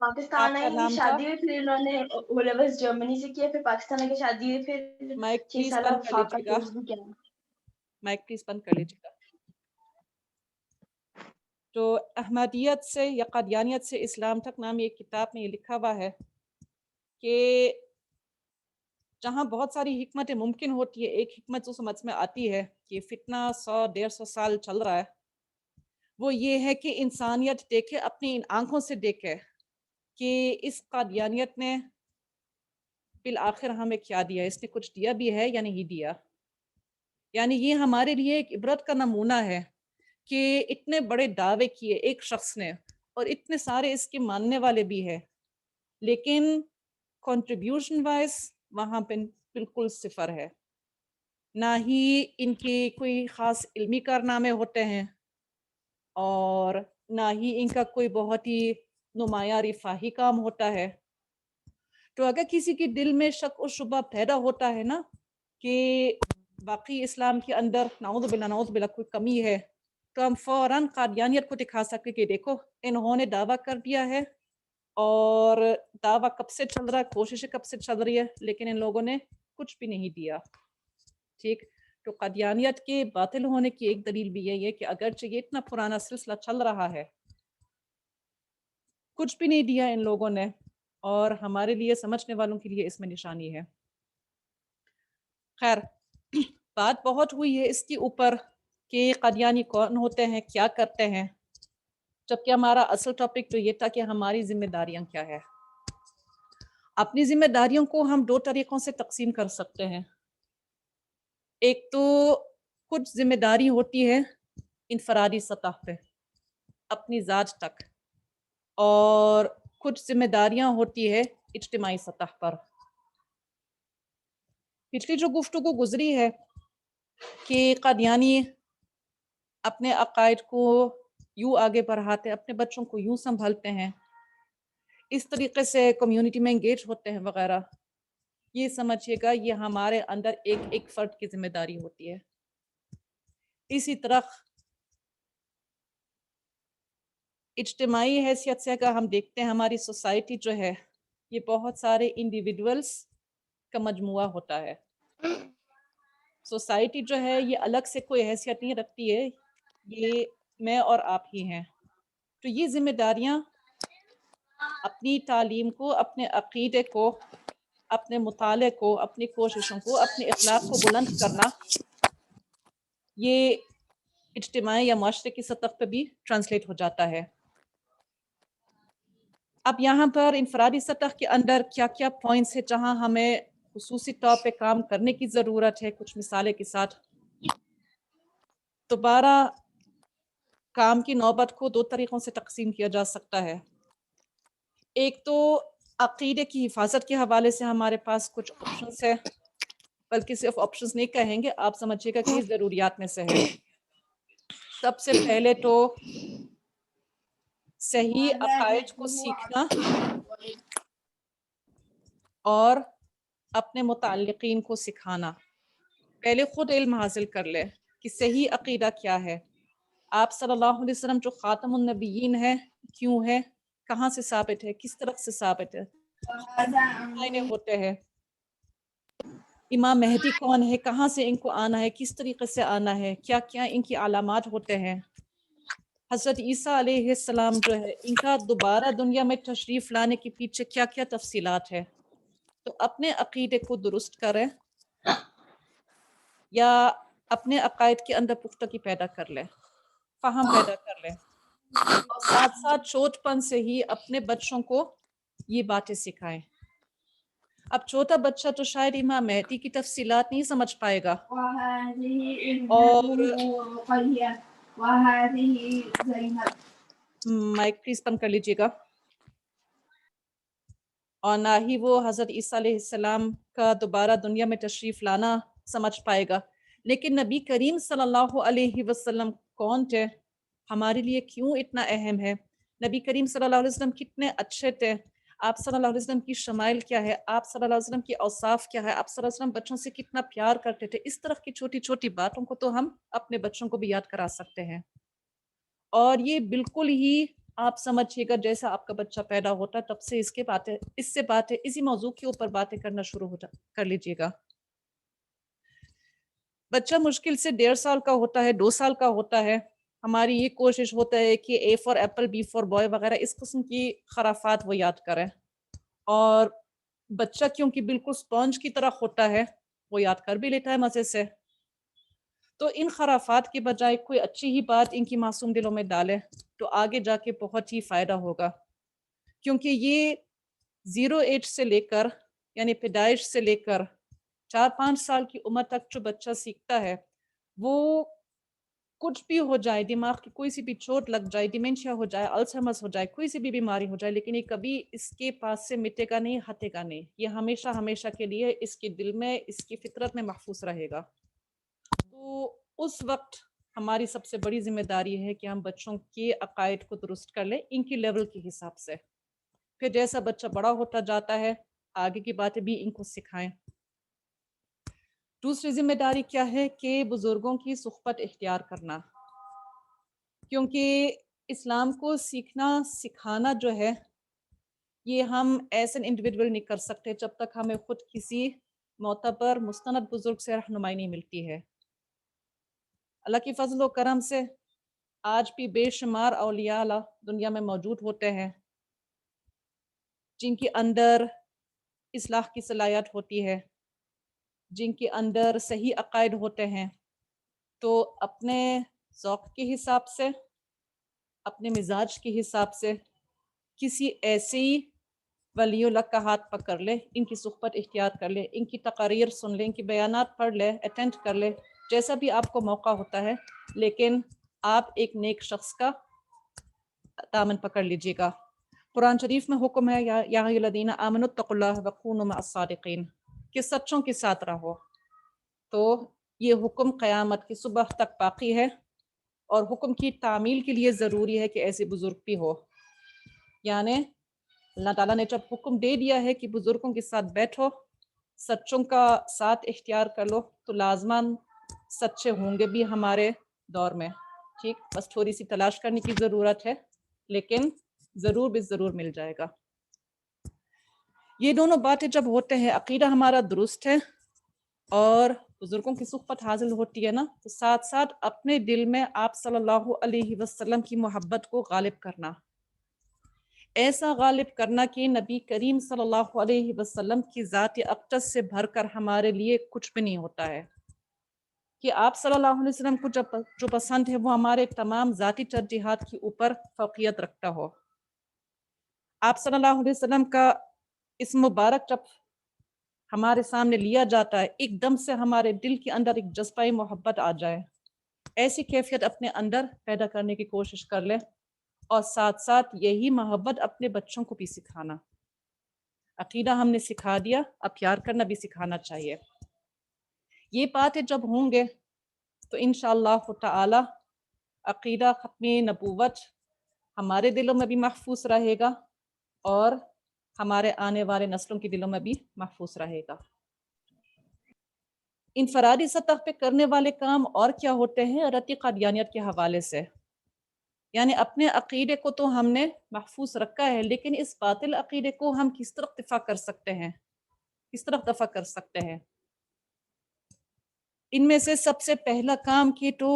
پاکستان آپ کا آئی نام شادی تھا؟ ہوئی, پھر انہوں نے او لیولز جرمنی سے کیا, پھر پاکستان آ کے شادی ہوئی, پھر مائک 6 پلیز سالہ بند کر فاقہ لیجیے گا. کورس بھی کیا. مائک پلیز بند کر لیجیے گا. تو احمدیت سے یا قادیانیت سے اسلام تک نام ایک کتاب میں یہ لکھا ہوا ہے کہ جہاں بہت ساری حکمتیں ممکن ہوتی ہے, ایک حکمت جو سمجھ میں آتی ہے کہ فتنہ 100-150 سال چل رہا ہے, وہ یہ ہے کہ انسانیت دیکھے, اپنی ان آنکھوں سے دیکھے کہ اس قادیانیت نے بالآخر ہمیں کیا دیا, اس نے کچھ دیا بھی ہے یا نہیں دیا. یعنی یہ ہمارے لیے ایک عبرت کا نمونہ ہے کہ اتنے بڑے دعوے کیے ایک شخص نے, اور اتنے سارے اس کے ماننے والے بھی ہیں, لیکن کنٹریبیوشن وائز وہاں پہ بالکل صفر ہے. نہ ہی ان کے کوئی خاص علمی کارنامے ہوتے ہیں, اور نہ ہی ان کا کوئی بہت ہی نمایاں رفاہی کام ہوتا ہے. تو اگر کسی کے دل میں شک و شبہ پیدا ہوتا ہے نا کہ باقی اسلام کے اندر نعوذ باللہ کوئی کمی ہے, تو ہم فوراً قادیانیت کو دکھا سکتے کہ دیکھو انہوں نے دعویٰ کر دیا ہے, اور دعویٰ کب سے چل رہا ہے, کوششیں کب سے چل رہی ہے, لیکن ان لوگوں نے کچھ بھی نہیں دیا. ٹھیک, تو قادیانیت کے باطل ہونے کی ایک دلیل بھی یہی ہے کہ اگرچہ یہ اتنا پرانا سلسلہ چل رہا ہے, کچھ بھی نہیں دیا ان لوگوں نے, اور ہمارے لیے سمجھنے والوں کے لیے اس میں نشانی ہے. خیر, بات بہت ہوئی ہے اس کے اوپر کہ قادیانی کون ہوتے ہیں, کیا کرتے ہیں, جبکہ ہمارا اصل ٹاپک تو یہ تھا کہ ہماری ذمہ داریاں کیا ہے. اپنی ذمہ داریوں کو ہم 2 طریقوں سے تقسیم کر سکتے ہیں. ایک تو کچھ ذمہ داری ہوتی ہے انفرادی سطح پہ اپنی ذات تک, اور کچھ ذمہ داریاں ہوتی ہے اجتماعی سطح پر. پچھلی جو گفتگو گزری ہے کہ قادیانی اپنے عقائد کو یوں آگے بڑھاتے, اپنے بچوں کو یوں سنبھالتے ہیں, اس طریقے سے کمیونٹی میں انگیج ہوتے ہیں وغیرہ, یہ سمجھیے گا یہ ہمارے اندر ایک ایک فرد کی ذمہ داری ہوتی ہے. اسی طرح اجتماعی حیثیت سے اگر ہم دیکھتے ہیں, ہماری سوسائٹی جو ہے یہ بہت سارے انڈیویڈولز کا مجموعہ ہوتا ہے. سوسائٹی جو ہے یہ الگ سے کوئی حیثیت نہیں رکھتی ہے, یہ میں اور آپ ہی ہیں. تو یہ ذمہ داریاں اپنی تعلیم کو, اپنے عقیدے کو, اپنے مطالعے کو, اپنی کوششوں کو, اپنے اخلاق کو بلند کرنا, یہ اجتماعی یا معاشرے کی سطح پہ بھی ٹرانسلیٹ ہو جاتا ہے. اب یہاں پر انفرادی سطح کے اندر کیا کیا پوائنٹس ہیں جہاں ہمیں خصوصی طور پہ کام کرنے کی ضرورت ہے, کچھ مثالیں کے ساتھ. دوبارہ کام کی نوبت کو 2 طریقوں سے تقسیم کیا جا سکتا ہے. ایک تو عقیدے کی حفاظت کے حوالے سے ہمارے پاس کچھ آپشنس ہے, بلکہ صرف آپشنس نہیں کہیں گے, آپ سمجھیے گا کہ ضروریات میں سے ہے. سب سے پہلے تو صحیح عقائد کو سیکھنا اور اپنے متعلقین کو سکھانا. پہلے خود علم حاصل کر لے کہ صحیح عقیدہ کیا ہے, آپ صلی اللہ علیہ وسلم جو خاتم النبیین ہے کیوں ہے, کہاں سے ثابت ہے, کس طرح سے ثابت ہے, معنی ہوتے ہیں, امام مہدی کون ہے, کہاں سے ان کو آنا ہے, کس طریقے سے آنا ہے, کیا کیا ان کی علامات ہوتے ہیں. حضرت عیسیٰ علیہ السلام جو ہے ان کا دوبارہ دنیا میں تشریف لانے کے پیچھے کیا کیا تفصیلات ہے. تو اپنے عقیدے کو درست کریں یا اپنے عقائد کے اندر پختگی پیدا کر لیں, فہم پیدا کر لیں, اور ساتھ ساتھ چھوٹ پن سے ہی اپنے بچوں کو یہ باتیں سکھائیں. اب چھوٹا بچہ تو شاید امام مہدی کی تفصیلات نہیں سمجھ پائے گا, اور مائک پلیز بند کر لیجیے گا, اور نہ ہی وہ حضرت عیسیٰ علیہ السلام کا دوبارہ دنیا میں تشریف لانا سمجھ پائے گا. لیکن نبی کریم صلی اللہ علیہ وسلم کون تھے, ہمارے لیے کیوں اتنا اہم ہے, نبی کریم صلی اللہ علیہ وسلم کتنے اچھے تھے. آپ صلی اللہ علیہ وسلم کی شمائل کیا ہے, آپ صلی اللہ علیہ وسلم کی اوصاف کیا ہے, آپ صلی اللہ علیہ وسلم بچوں سے کتنا پیار کرتے تھے, اس طرح کی چھوٹی چھوٹی باتوں کو تو ہم اپنے بچوں کو بھی یاد کرا سکتے ہیں. اور یہ بالکل ہی آپ سمجھیے گا جیسا آپ کا بچہ پیدا ہوتا ہے تب سے اس سے باتیں اسی موضوع کے اوپر باتیں کرنا شروع کر لیجیے گا. بچہ مشکل سے 1.5 سال کا ہوتا ہے, 2 سال کا ہوتا ہے, ہماری یہ کوشش ہوتا ہے کہ A for apple, B for boy وغیرہ اس قسم کی خرافات وہ یاد کریں. اور بچہ کیونکہ بالکل سپونج کی طرح ہوتا ہے وہ یاد کر بھی لیتا ہے مزے سے. تو ان خرافات کے بجائے کوئی اچھی ہی بات ان کی معصوم دلوں میں ڈالے تو آگے جا کے بہت ہی فائدہ ہوگا. کیونکہ یہ 0 ایج سے لے کر یعنی پیدائش سے لے کر 4-5 سال کی عمر تک جو بچہ سیکھتا ہے وہ کچھ بھی ہو جائے, دماغ کی کوئی سی بھی چوٹ لگ جائے, ڈیمینشیا ہو جائے, الزھائمر ہو جائے, کوئی سی بھی بیماری ہو جائے, لیکن یہ کبھی اس کے پاس سے مٹے گا نہیں, ہٹے گا نہیں. یہ ہمیشہ ہمیشہ کے لیے اس کے دل میں, اس کی فطرت میں محفوظ رہے گا. تو اس وقت ہماری سب سے بڑی ذمہ داری ہے کہ ہم بچوں کے عقائد کو درست کر لیں ان کی لیول کے حساب سے. پھر جیسا بچہ بڑا ہوتا جاتا ہے آگے کی باتیں بھی ان کو سکھائیں. دوسری ذمہ داری کیا ہے کہ بزرگوں کی صحبت اختیار کرنا. کیونکہ اسلام کو سیکھنا سکھانا جو ہے یہ ہم ایسے انڈیویڈول نہیں کر سکتے جب تک ہمیں خود کسی معتبر مستند بزرگ سے رہنمائی نہیں ملتی ہے. اللہ کی فضل و کرم سے آج بھی بے شمار اولیاء اللہ دنیا میں موجود ہوتے ہیں جن کے اندر اصلاح کی صلاحیت ہوتی ہے, جن کے اندر صحیح عقائد ہوتے ہیں. تو اپنے ذوق کے حساب سے, اپنے مزاج کے حساب سے کسی ایسی ولی اللہ کا ہاتھ پکڑ لے, ان کی صحبت اختیار کر لے, ان کی تقاریر سن لے, ان کی بیانات پڑھ لے, اٹینڈ کر لے, جیسا بھی آپ کو موقع ہوتا ہے. لیکن آپ ایک نیک شخص کا دامن پکڑ لیجیے گا. قرآن شریف میں حکم ہے یا ایھا الذین آمنوا اتقوا اللہ وکونوا مع الصادقین کہ سچوں کے ساتھ رہو. تو یہ حکم قیامت کی صبح تک باقی ہے اور حکم کی تعمیل کے لیے ضروری ہے کہ ایسے بزرگ بھی ہو. یعنی اللہ تعالیٰ نے جب حکم دے دیا ہے کہ بزرگوں کے ساتھ بیٹھو, سچوں کا ساتھ اختیار کر لو, تو لازماً سچے ہوں گے بھی ہمارے دور میں. ٹھیک, بس تھوڑی سی تلاش کرنے کی ضرورت ہے, لیکن ضرور بھی ضرور مل جائے گا. یہ دونوں باتیں جب ہوتے ہیں, عقیدہ ہمارا درست ہے اور بزرگوں کی صحبت حاصل ہوتی ہے نا, تو ساتھ ساتھ اپنے دل میں آپ صلی اللہ علیہ وسلم کی محبت کو غالب کرنا. ایسا غالب کرنا کہ نبی کریم صلی اللہ علیہ وسلم کی ذات اقدس سے بھر کر ہمارے لیے کچھ بھی نہیں ہوتا ہے. کہ آپ صلی اللہ علیہ وسلم کو جو پسند ہے وہ ہمارے تمام ذاتی ترجیحات کے اوپر فوقیت رکھتا ہو. آپ صلی اللہ علیہ وسلم کا اسم مبارک جب ہمارے سامنے لیا جاتا ہے, ایک دم سے ہمارے دل کے اندر ایک جذبہ محبت آ جائے. ایسی کیفیت اپنے اندر پیدا کرنے کی کوشش کر لیں, اور ساتھ ساتھ یہی محبت اپنے بچوں کو بھی سکھانا. عقیدہ ہم نے سکھا دیا, اب پیار کرنا بھی سکھانا چاہیے. یہ باتیں جب ہوں گے تو انشاءاللہ تعالی عقیدہ ختم نبوت ہمارے دلوں میں بھی محفوظ رہے گا اور ہمارے آنے والے نسلوں کے دلوں میں بھی محفوظ رہے گا. انفرادی سطح پہ کرنے والے کام اور کیا ہوتے ہیں رتی قادیانیت کے حوالے سے. یعنی اپنے عقیدے کو تو ہم نے محفوظ رکھا ہے, لیکن اس باطل عقیدے کو ہم کس طرح دفاع کر سکتے ہیں, کس طرح دفاع کر سکتے ہیں. ان میں سے سب سے پہلا کام کہ تو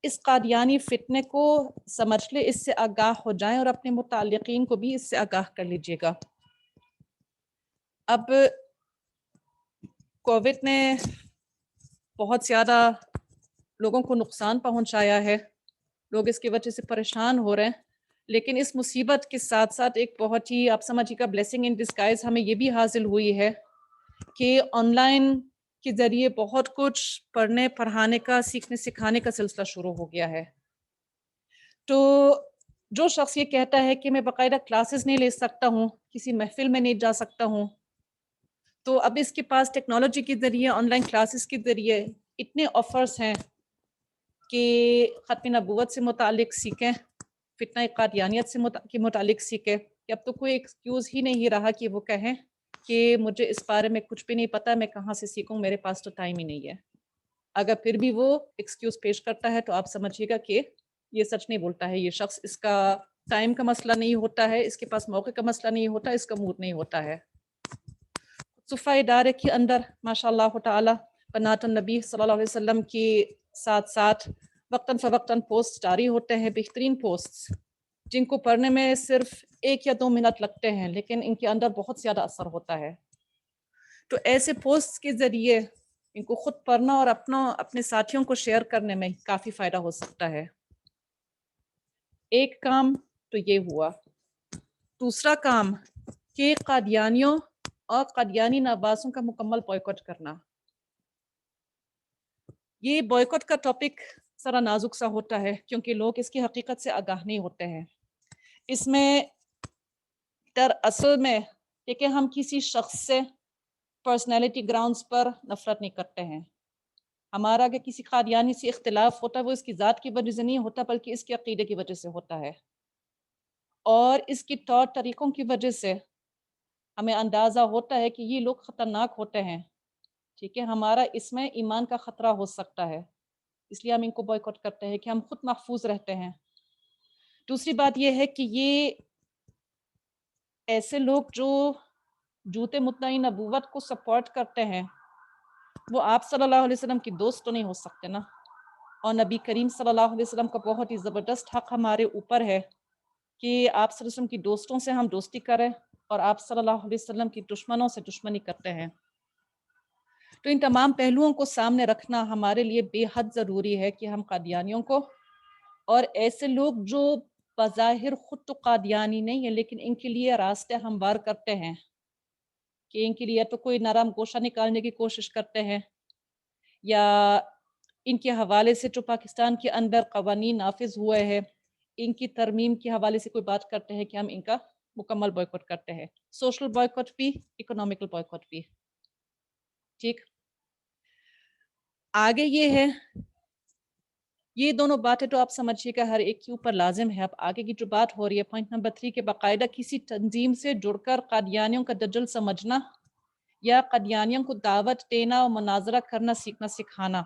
اس قادیانی فتنے کو سمجھ لے, اس سے آگاہ ہو جائیں اور اپنے متعلقین کو بھی اس سے آگاہ کر لیجیے گا. اب کووڈ نے بہت زیادہ لوگوں کو نقصان پہنچایا ہے, لوگ اس کی وجہ سے پریشان ہو رہے ہیں, لیکن اس مصیبت کے ساتھ ساتھ ایک بہت ہی آپ سمجھیے گا بلیسنگ ان ڈسگائز ہمیں یہ بھی حاصل ہوئی ہے کہ آن لائن کے ذریعے بہت کچھ پڑھنے پڑھانے کا, سیکھنے سکھانے کا سلسلہ شروع ہو گیا ہے. تو جو شخص یہ کہتا ہے کہ میں باقاعدہ کلاسز نہیں لے سکتا ہوں, کسی محفل میں نہیں جا سکتا ہوں, تو اب اس کے پاس ٹیکنالوجی کے ذریعے, آن لائن کلاسز کے ذریعے اتنے آفرز ہیں کہ ختم نبوت سے متعلق سیکھیں, فتنہ قادیانیت سے متعلق سیکھیں, کہ اب تو کوئی ایکسکیوز ہی نہیں رہا کہ وہ کہیں کہ مجھے اس بارے میں کچھ بھی نہیں پتا، میں کہاں سے سیکھوں، میرے پاس تو ٹائم ہی نہیں ہے. اگر پھر بھی وہ ایکسکیوز پیش کرتا ہے تو آپ سمجھیے گا کہ یہ سچ نہیں بولتا ہے یہ شخص، اس کا ٹائم کا مسئلہ نہیں ہوتا ہے، اس کے پاس موقع کا مسئلہ نہیں ہوتا، اس کا موڈ نہیں ہوتا ہے. صفحہ ادارے کے اندر ماشاء اللہ تعالی بنات النبی صلی اللہ علیہ وسلم کی ساتھ ساتھ وقتاً فوقتاً پوسٹ جاری ہوتے ہیں، بہترین پوسٹ جن کو پڑھنے میں صرف 1 یا 2 منٹ لگتے ہیں لیکن ان کے اندر بہت زیادہ اثر ہوتا ہے. تو ایسے پوسٹ کے ذریعے ان کو خود پڑھنا اور اپنے ساتھیوں کو شیئر کرنے میں کافی فائدہ ہو سکتا ہے. ایک کام تو یہ ہوا. دوسرا کام کہ قادیانیوں اور قادیانی نوازوں کا مکمل بائیکاٹ کرنا. یہ بائیکاٹ کا ٹاپک ذرا نازک سا ہوتا ہے کیونکہ لوگ اس کی حقیقت سے آگاہ نہیں ہوتے ہیں. اس میں دراصل میں کہ ہم کسی شخص سے پرسنالٹی گراؤنڈز پر نفرت نہیں کرتے ہیں. ہمارا اگر کسی قادیانی سے اختلاف ہوتا ہے وہ اس کی ذات کی وجہ سے نہیں ہوتا بلکہ اس کے عقیدے کی وجہ سے ہوتا ہے، اور اس کی طور طریقوں کی وجہ سے ہمیں اندازہ ہوتا ہے کہ یہ لوگ خطرناک ہوتے ہیں. ٹھیک ہے، ہمارا اس میں ایمان کا خطرہ ہو سکتا ہے، اس لیے ہم ان کو بائیکاٹ کرتے ہیں کہ ہم خود محفوظ رہتے ہیں. دوسری بات یہ ہے کہ یہ ایسے لوگ جو جوتے مدعی نبوت کو سپورٹ کرتے ہیں وہ آپ صلی اللہ علیہ وسلم کی دوست تو نہیں ہو سکتے نا. اور نبی کریم صلی اللہ علیہ وسلم کا بہت ہی زبردست حق ہمارے اوپر ہے کہ آپ صلی اللہ علیہ وسلم کی دوستوں سے ہم دوستی کریں اور آپ صلی اللہ علیہ وسلم کی دشمنوں سے دشمنی کرتے ہیں. تو ان تمام پہلوؤں کو سامنے رکھنا ہمارے لیے بے حد ضروری ہے کہ ہم قادیانیوں کو اور ایسے لوگ جو بظاہر خود تو قادیانی نہیں ہے لیکن ان کے لیے راستے ہموار کرتے ہیں کہ ان کے لیے تو کوئی نرم گوشہ نکالنے کی کوشش کرتے ہیں یا ان کے حوالے سے جو پاکستان کے اندر قوانین نافذ ہوئے ہیں ان کی ترمیم کے حوالے سے کوئی بات کرتے ہیں کہ ہم ان کا مکمل بائیکاٹ کرتے ہیں. سوشل بائیکاٹ بھی، اکنامیکل بائیکاٹ بھی. ٹھیک، آگے یہ ہے، یہ دونوں باتیں تو آپ سمجھیے گا ہر ایک کے اوپر لازم ہے. اب آگے کی جو بات ہو رہی ہے پوائنٹ نمبر 3 کے باقاعدہ کسی تنظیم سے جڑ کر قادیانیوں کا دجل سمجھنا یا قادیانیوں کو دعوت دینا اور مناظرہ کرنا سیکھنا سکھانا.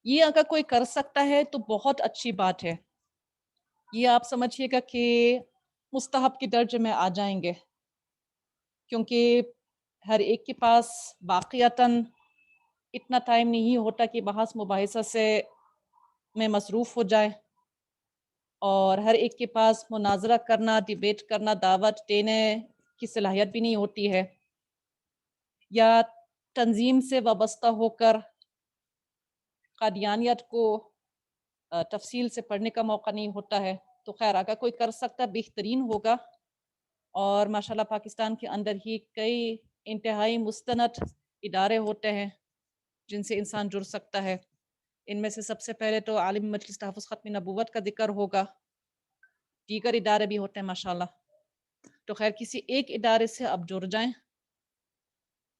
یہ اگر کوئی کر سکتا ہے تو بہت اچھی بات ہے. یہ آپ سمجھیے گا کہ مستحب کے درجے میں آ جائیں گے کیونکہ ہر ایک کے پاس واقعتاً اتنا ٹائم نہیں ہوتا کہ بحث مباحثہ سے میں مصروف ہو جائے، اور ہر ایک کے پاس مناظرہ کرنا، ڈیبیٹ کرنا، دعوت دینے کی صلاحیت بھی نہیں ہوتی ہے، یا تنظیم سے وابستہ ہو کر قادیانیت کو تفصیل سے پڑھنے کا موقع نہیں ہوتا ہے. تو خیر اگر کوئی کر سکتا بہترین ہوگا، اور ماشاءاللہ پاکستان کے اندر ہی کئی انتہائی مستند ادارے ہوتے ہیں جن سے انسان جڑ سکتا ہے. ان میں سے سب سے پہلے تو عالمی مجلس تحفظ ختم نبوت کا ذکر ہوگا، دیگر ادارے بھی ہوتے ہیں ماشاءاللہ. تو خیر کسی ایک ادارے سے آپ جڑ جائیں،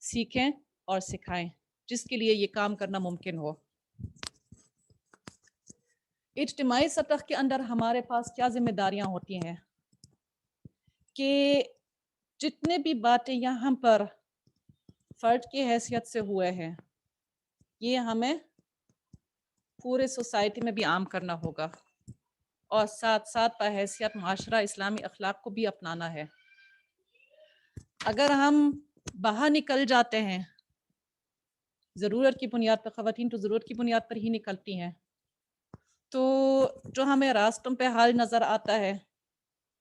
سیکھیں اور سکھائیں جس کے لیے یہ کام کرنا ممکن ہو. اجتماعی سطح کے اندر ہمارے پاس کیا ذمہ داریاں ہوتی ہیں کہ جتنے بھی باتیں یہاں پر فرد کی حیثیت سے ہوئے ہیں یہ ہمیں پورے سوسائٹی میں بھی عام کرنا ہوگا، اور ساتھ ساتھ بحیثیت معاشرہ اسلامی اخلاق کو بھی اپنانا ہے. اگر ہم باہر نکل جاتے ہیں ضرورت کی بنیاد پر، خواتین تو ضرورت کی بنیاد پر ہی نکلتی ہیں، تو جو ہمیں راستوں پہ حال نظر آتا ہے،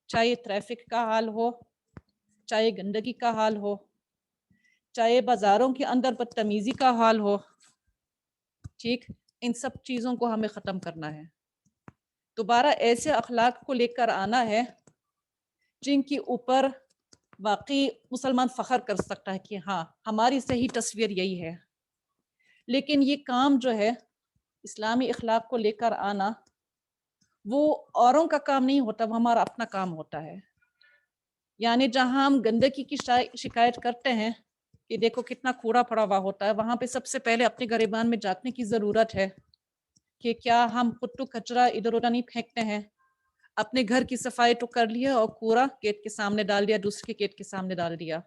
چاہے ٹریفک کا حال ہو، چاہے گندگی کا حال ہو، چاہے بازاروں کے اندر بدتمیزی کا حال ہو، ٹھیک، ان سب چیزوں کو ہمیں ختم کرنا ہے. دوبارہ ایسے اخلاق کو لے کر آنا ہے جن کے اوپر واقعی مسلمان فخر کر سکتا ہے کہ ہاں ہماری صحیح تصویر یہی ہے. لیکن یہ کام جو ہے اسلامی اخلاق کو لے کر آنا وہ اوروں کا کام نہیں ہوتا، وہ ہمارا اپنا کام ہوتا ہے. یعنی جہاں ہم گندگی کی شکایت کرتے ہیں کہ دیکھو کتنا کوڑا پڑا ہوا ہوتا ہے، وہاں پہ سب سے پہلے اپنے گریبان میں جانچنے کی ضرورت ہے کہ کیا ہم خود تو کچرا ادھر ادھر نہیں پھینکتے ہیں. اپنے گھر کی صفائی تو کر لیا اور کوڑا گیٹ کے سامنے ڈال دیا، دوسرے کے گیٹ کے سامنے ڈال دیا.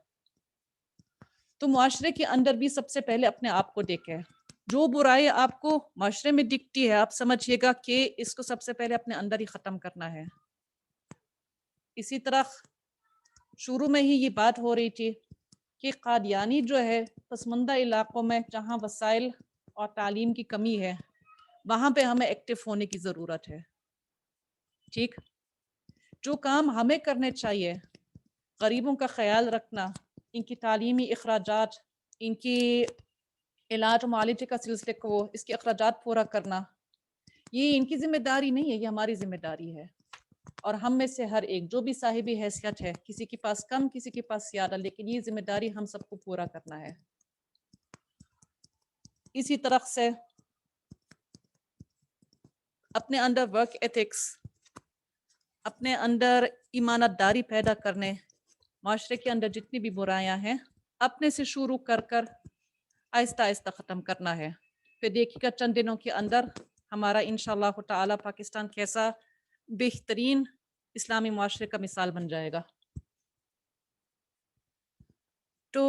تو معاشرے کے اندر بھی سب سے پہلے اپنے آپ کو دیکھیں. جو برائی آپ کو معاشرے میں دکھتی ہے آپ سمجھیے گا کہ اس کو سب سے پہلے اپنے اندر ہی ختم کرنا ہے. اسی طرح شروع میں ہی یہ بات ہو رہی تھی کہ قادیانی جو ہے پسماندہ علاقوں میں جہاں وسائل اور تعلیم کی کمی ہے وہاں پہ ہمیں ایکٹیو ہونے کی ضرورت ہے. ٹھیک، جو کام ہمیں کرنے چاہیے، غریبوں کا خیال رکھنا، ان کی تعلیمی اخراجات، ان کی علاج و معالجے کا سلسلے کو، اس کے اخراجات پورا کرنا، یہ ان کی ذمہ داری نہیں ہے، یہ ہماری ذمہ داری ہے. اور ہم میں سے ہر ایک جو بھی صاحبی حیثیت ہے، کسی کے پاس کم، کسی کے پاس زیادہ، لیکن یہ ذمہ داری ہم سب کو پورا کرنا ہے. اسی طرح سے اپنے اندر ورک ایتھکس، اپنے اندر ایمانت داری پیدا کرنے، معاشرے کے اندر جتنی بھی برائیاں ہیں اپنے سے شروع کر آہستہ آہستہ ختم کرنا ہے. پھر دیکھیے گا چند دنوں کے اندر ہمارا انشاءاللہ تعالی پاکستان کیسا بہترین اسلامی معاشرے کا مثال بن جائے گا. تو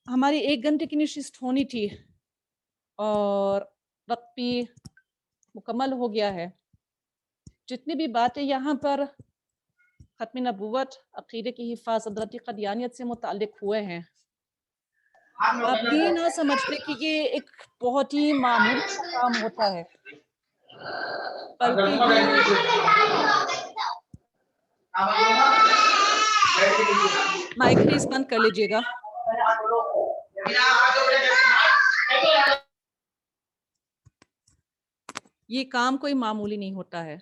ہماری 1 گھنٹے کی نشست ہونی تھی اور وقت بھی مکمل ہو گیا ہے. جتنی بھی باتیں یہاں پر ختم نبوت، عقیدے کی حفاظت، حضرت قادیانیت سے متعلق ہوئے ہیں، آپ یہ نہ سمجھتے کہ یہ ایک بہت ہی معمولی کام ہوتا ہے، بلکہ یہ مائک پلیز بند کر لیجیے گا. یہ کام کوئی معمولی نہیں ہوتا ہے.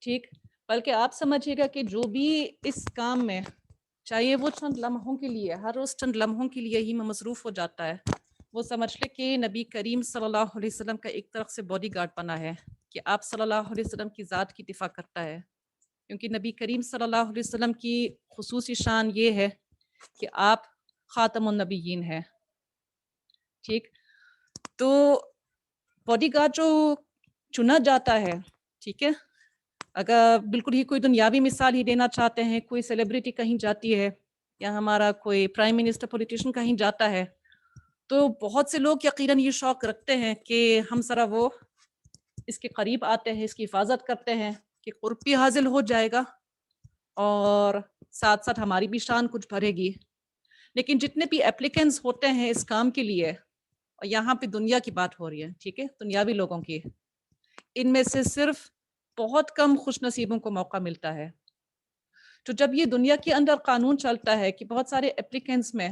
ٹھیک، بلکہ آپ سمجھیے گا کہ جو بھی اس کام میں، چاہیے وہ چند لمحوں کے لیے، ہر روز چند لمحوں کے لیے ہی میں مصروف ہو جاتا ہے، وہ سمجھ لے کہ نبی کریم صلی اللہ علیہ وسلم کا ایک طرف سے باڈی گارڈ بنا ہے کہ آپ صلی اللہ علیہ وسلم کی ذات کی دفاع کرتا ہے. کیونکہ نبی کریم صلی اللہ علیہ وسلم کی خصوصی شان یہ ہے کہ آپ خاتم النبیین ہیں. ٹھیک، تو باڈی گارڈ جو چنا جاتا ہے، ٹھیک ہے، اگر بالکل ہی کوئی دنیاوی مثال ہی دینا چاہتے ہیں، کوئی سیلیبریٹی کہیں جاتی ہے یا ہمارا کوئی پرائم منسٹر پولیٹیشین کہیں جاتا ہے تو بہت سے لوگ یقیناً یہ شوق رکھتے ہیں کہ ہم ذرا وہ اس کے قریب آتے ہیں، اس کی حفاظت کرتے ہیں کہ قرب بھی حاصل ہو جائے گا اور ساتھ ساتھ ہماری بھی شان کچھ بڑھے گی. لیکن جتنے بھی اپلیکنٹس ہوتے ہیں اس کام کے لیے، اور یہاں پہ دنیا کی بات ہو رہی ہے، ٹھیک ہے، دنیاوی لوگوں کی، ان میں سے صرف بہت کم خوش نصیبوں کو موقع ملتا ہے. تو جب یہ دنیا کے اندر قانون چلتا ہے کہ بہت سارے اپلیکنٹس میں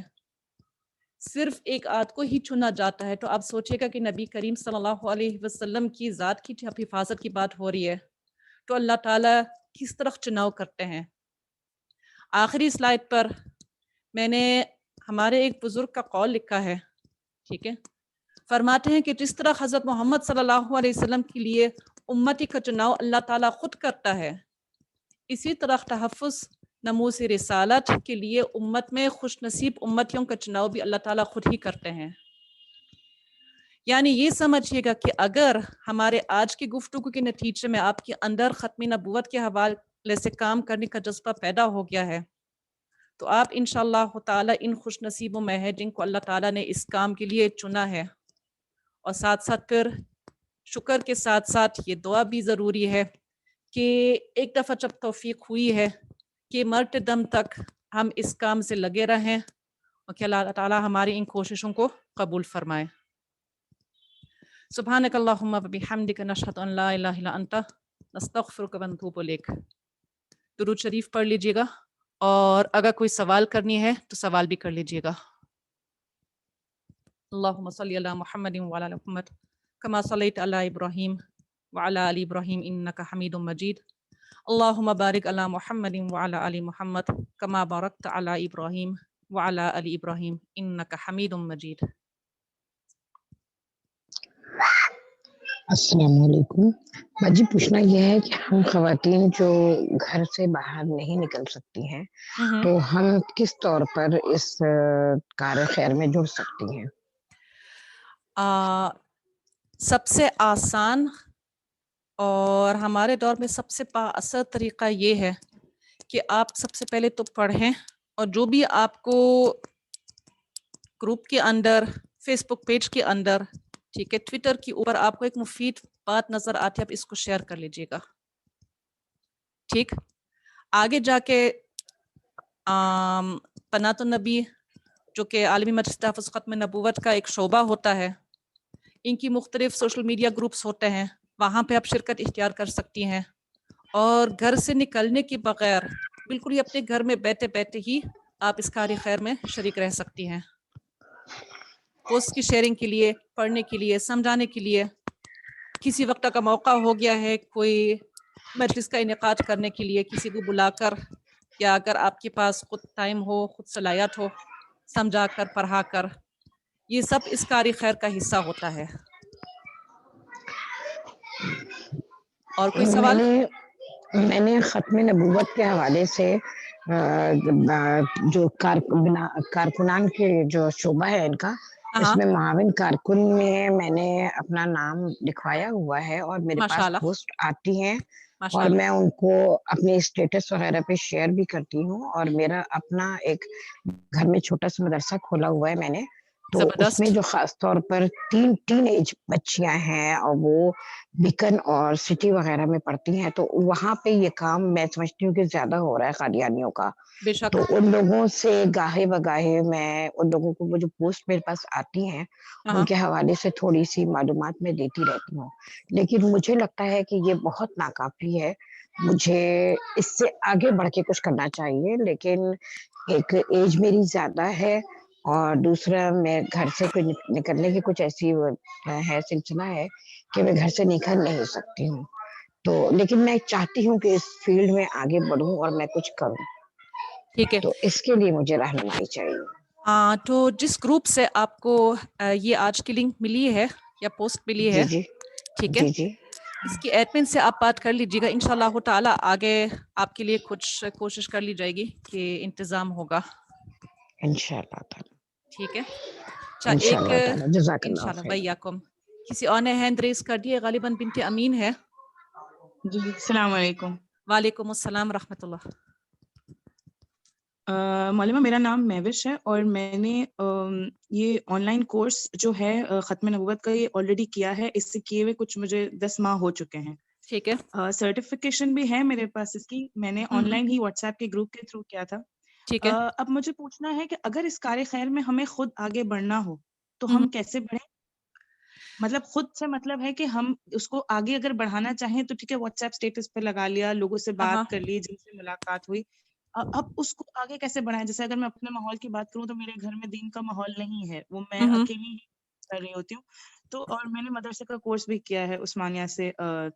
صرف ایک آدھ کو ہی چنا جاتا ہے، تو آپ سوچے گا کہ نبی کریم صلی اللہ علیہ وسلم کی ذات کی جب حفاظت کی بات ہو رہی ہے تو اللہ تعالیٰ کس طرح چناؤ کرتے ہیں. آخری سلائڈ پر میں نے ہمارے ایک بزرگ کا قول لکھا ہے، ٹھیک ہے، فرماتے ہیں کہ جس طرح حضرت محمد صلی اللہ علیہ وسلم کے لیے امتی کا چناؤ اللہ تعالیٰ خود کرتا ہے، اسی طرح تحفظ ناموس رسالت کے لیے امت میں خوش نصیب امتیوں کا چناؤ بھی اللہ تعالیٰ خود ہی کرتے ہیں. یعنی یہ سمجھیے گا کہ اگر ہمارے آج کی گفتگو کے نتیجے میں آپ کے اندر ختم نبوت کے حوالے سے کام کرنے کا جذبہ پیدا ہو گیا ہے تو آپ انشاءاللہ تعالیٰ ان خوش نصیبوں میں ہیں جن کو اللہ تعالیٰ نے اس کام کے لیے چنا ہے. اور ساتھ ساتھ پھر شکر کے ساتھ ساتھ یہ دعا بھی ضروری ہے کہ ایک دفعہ جب توفیق ہوئی ہے کہ مرتے دم تک ہم اس کام سے لگے رہیں اور کہ اللہ تعالیٰ ہماری ان کوششوں کو قبول فرمائے. سبحانک اللہم و بحمدک نشہد ان لا الہ الا انت نستغفرک و نتوب الیک. درود شریف پڑھ لیجئے گا اور اگر کوئی سوال کرنی ہے تو سوال بھی کر لیجئے گا. اللہم صلی علی محمد وعلی آل محمد کما صلیت علی ابراہیم وعلی آل ابراہیم انک حمید مجید. اللہم بارک علی محمد وعلی آل محمد کما بارکت علی ابراہیم وعلی آل ابراہیم انک حمید مجید. السلام علیکم. باجی پوچھنا یہ ہے کہ ہم خواتین جو گھر سے باہر نہیں نکل سکتی ہیں تو ہم کس طور پر اس کار خیر میں جڑ سکتی ہیں؟ سب سے آسان اور ہمارے دور میں سب سے بااثر طریقہ یہ ہے کہ آپ سب سے پہلے تو پڑھیں، اور جو بھی آپ کو گروپ کے اندر، فیس بک پیج کے اندر، ٹھیک ہے، ٹویٹر کے اوپر آپ کو ایک مفید بات نظر آتی ہے، آپ اس کو شیئر کر لیجیے گا. ٹھیک، آگے جا کے بنات النبی جو کہ عالمی مجلس تحفظ ختم نبوت کا ایک شعبہ ہوتا ہے، ان کی مختلف سوشل میڈیا گروپس ہوتے ہیں، وہاں پہ آپ شرکت اختیار کر سکتی ہیں، اور گھر سے نکلنے کے بغیر بالکل ہی اپنے گھر میں بیٹھے بیٹھے ہی آپ اس کار خیر میں شریک رہ سکتی ہیں. پوسٹ کی شیئرنگ کے لیے، پڑھنے کے لیے، سمجھانے کے لیے، کسی وقت کا موقع ہو گیا ہے کوئی مجلس کا انعقاد کرنے کے لیے، کسی کو بلا کر، یا اگر آپ کے پاس خود ٹائم ہو، خود صلاحیت ہو، سمجھا کر، پڑھا کر، یہ سب اس کار خیر کا حصہ ہوتا ہے. اور کوئی سوال؟ میں نے ختم نبوت کے حوالے سے جو کارکنان کے جو شعبہ ہے ان کا، اس میں معاون کارکن میں نے اپنا نام لکھوایا ہوا ہے، اور میرے ماشاء پاس اللہ، پوسٹ آتی ہیں، ماشاء اور اللہ. میں ان کو اپنے اسٹیٹس وغیرہ پہ شیئر بھی کرتی ہوں. اور میرا اپنا ایک گھر میں چھوٹا سا مدرسہ کھولا ہوا ہے میں نے، تو اس میں زبردست. جو خاص طور پر ٹین ایج بچیاں ہیں، اور وہ بیکن اور سٹی وغیرہ میں پڑھتی ہیں، تو وہاں پہ یہ کام میں سمجھتی ہوں کہ زیادہ ہو رہا ہے قادیانیوں کا. بے شک. تو ان لوگوں سے گاہے بگاہے میں ان لوگوں کو وہ جو پوسٹ میرے پاس آتی ہیں ان کے حوالے سے تھوڑی سی معلومات میں دیتی رہتی ہوں. لیکن مجھے لگتا ہے کہ یہ بہت ناکافی ہے، مجھے اس سے آگے بڑھ کے کچھ کرنا چاہیے. لیکن ایک ایج میری زیادہ ہے، اور دوسرا میں گھر سے کوئی نکلنے کی کچھ ایسی ہے سلسلہ ہے کہ میں گھر سے نکل نہیں سکتی ہوں. تو لیکن میں چاہتی ہوں کہ اس فیلڈ میں آگے بڑھوں اور میں کچھ کروں، ٹھیک ہے. تو اس کے لیے مجھے رہنمائی چاہیے. تو جس گروپ سے آپ کو یہ آج کی لنک ملی ہے یا پوسٹ ملی جی ہے، جی ٹھیک ہے، جی جی اس کی ایڈمن سے آپ بات کر لیجیے گا، انشاءاللہ تعالی آگے آپ کے لیے کچھ کوشش کر لی جائے گی کہ انتظام ہوگا. انشاءاللہ تعالی. ٹھیک ہے. ایک انشاءاللہ تعالی. جزاک اللہ انشاءاللہ خیر. ویاکم. کسی اور نے ہینڈ ریز کر دی ہے، غالباً بنت امین ہے. جی السلام علیکم. وعلیکم السلام ورحمۃ اللہ. معلومہ میرا نام مہوش ہے، اور میں نے یہ آن لائن کورس جو ہے ختم نبوت کا، یہ آلریڈی کیا ہے. اس سے کیے ہوئے کچھ مجھے 10 ماہ ہو چکے ہیں. ٹھیک ہے. سرٹیفکیشن بھی ہے میرے پاس اس کی، میں نے on line he what's app کے گروپ کے تھرو کیا تھا. ٹھیک ہے. اب مجھے پوچھنا ہے کہ اگر اس کار خیر میں ہمیں خود آگے بڑھنا ہو تو ہم ہم کیسے بڑھیں؟ مطلب خود سے مطلب ہے کہ ہم اس کو آگے اگر بڑھانا چاہیں تو ٹھیک ہے، واٹس ایپ اسٹیٹس پہ لگا لیا، لوگوں سے بات کر لی، جن سے ملاقات ہوئی. اب اس کو آگے کیسے بڑھائیں؟ جیسے اگر میں اپنے ماحول کی بات کروں تو میرے گھر میں دین کا ماحول نہیں ہے، وہ میں اکیلی ہی کر رہی ہوتی ہوں. تو اور میں نے مدرسے کا کورس بھی کیا ہے عثمانیہ سے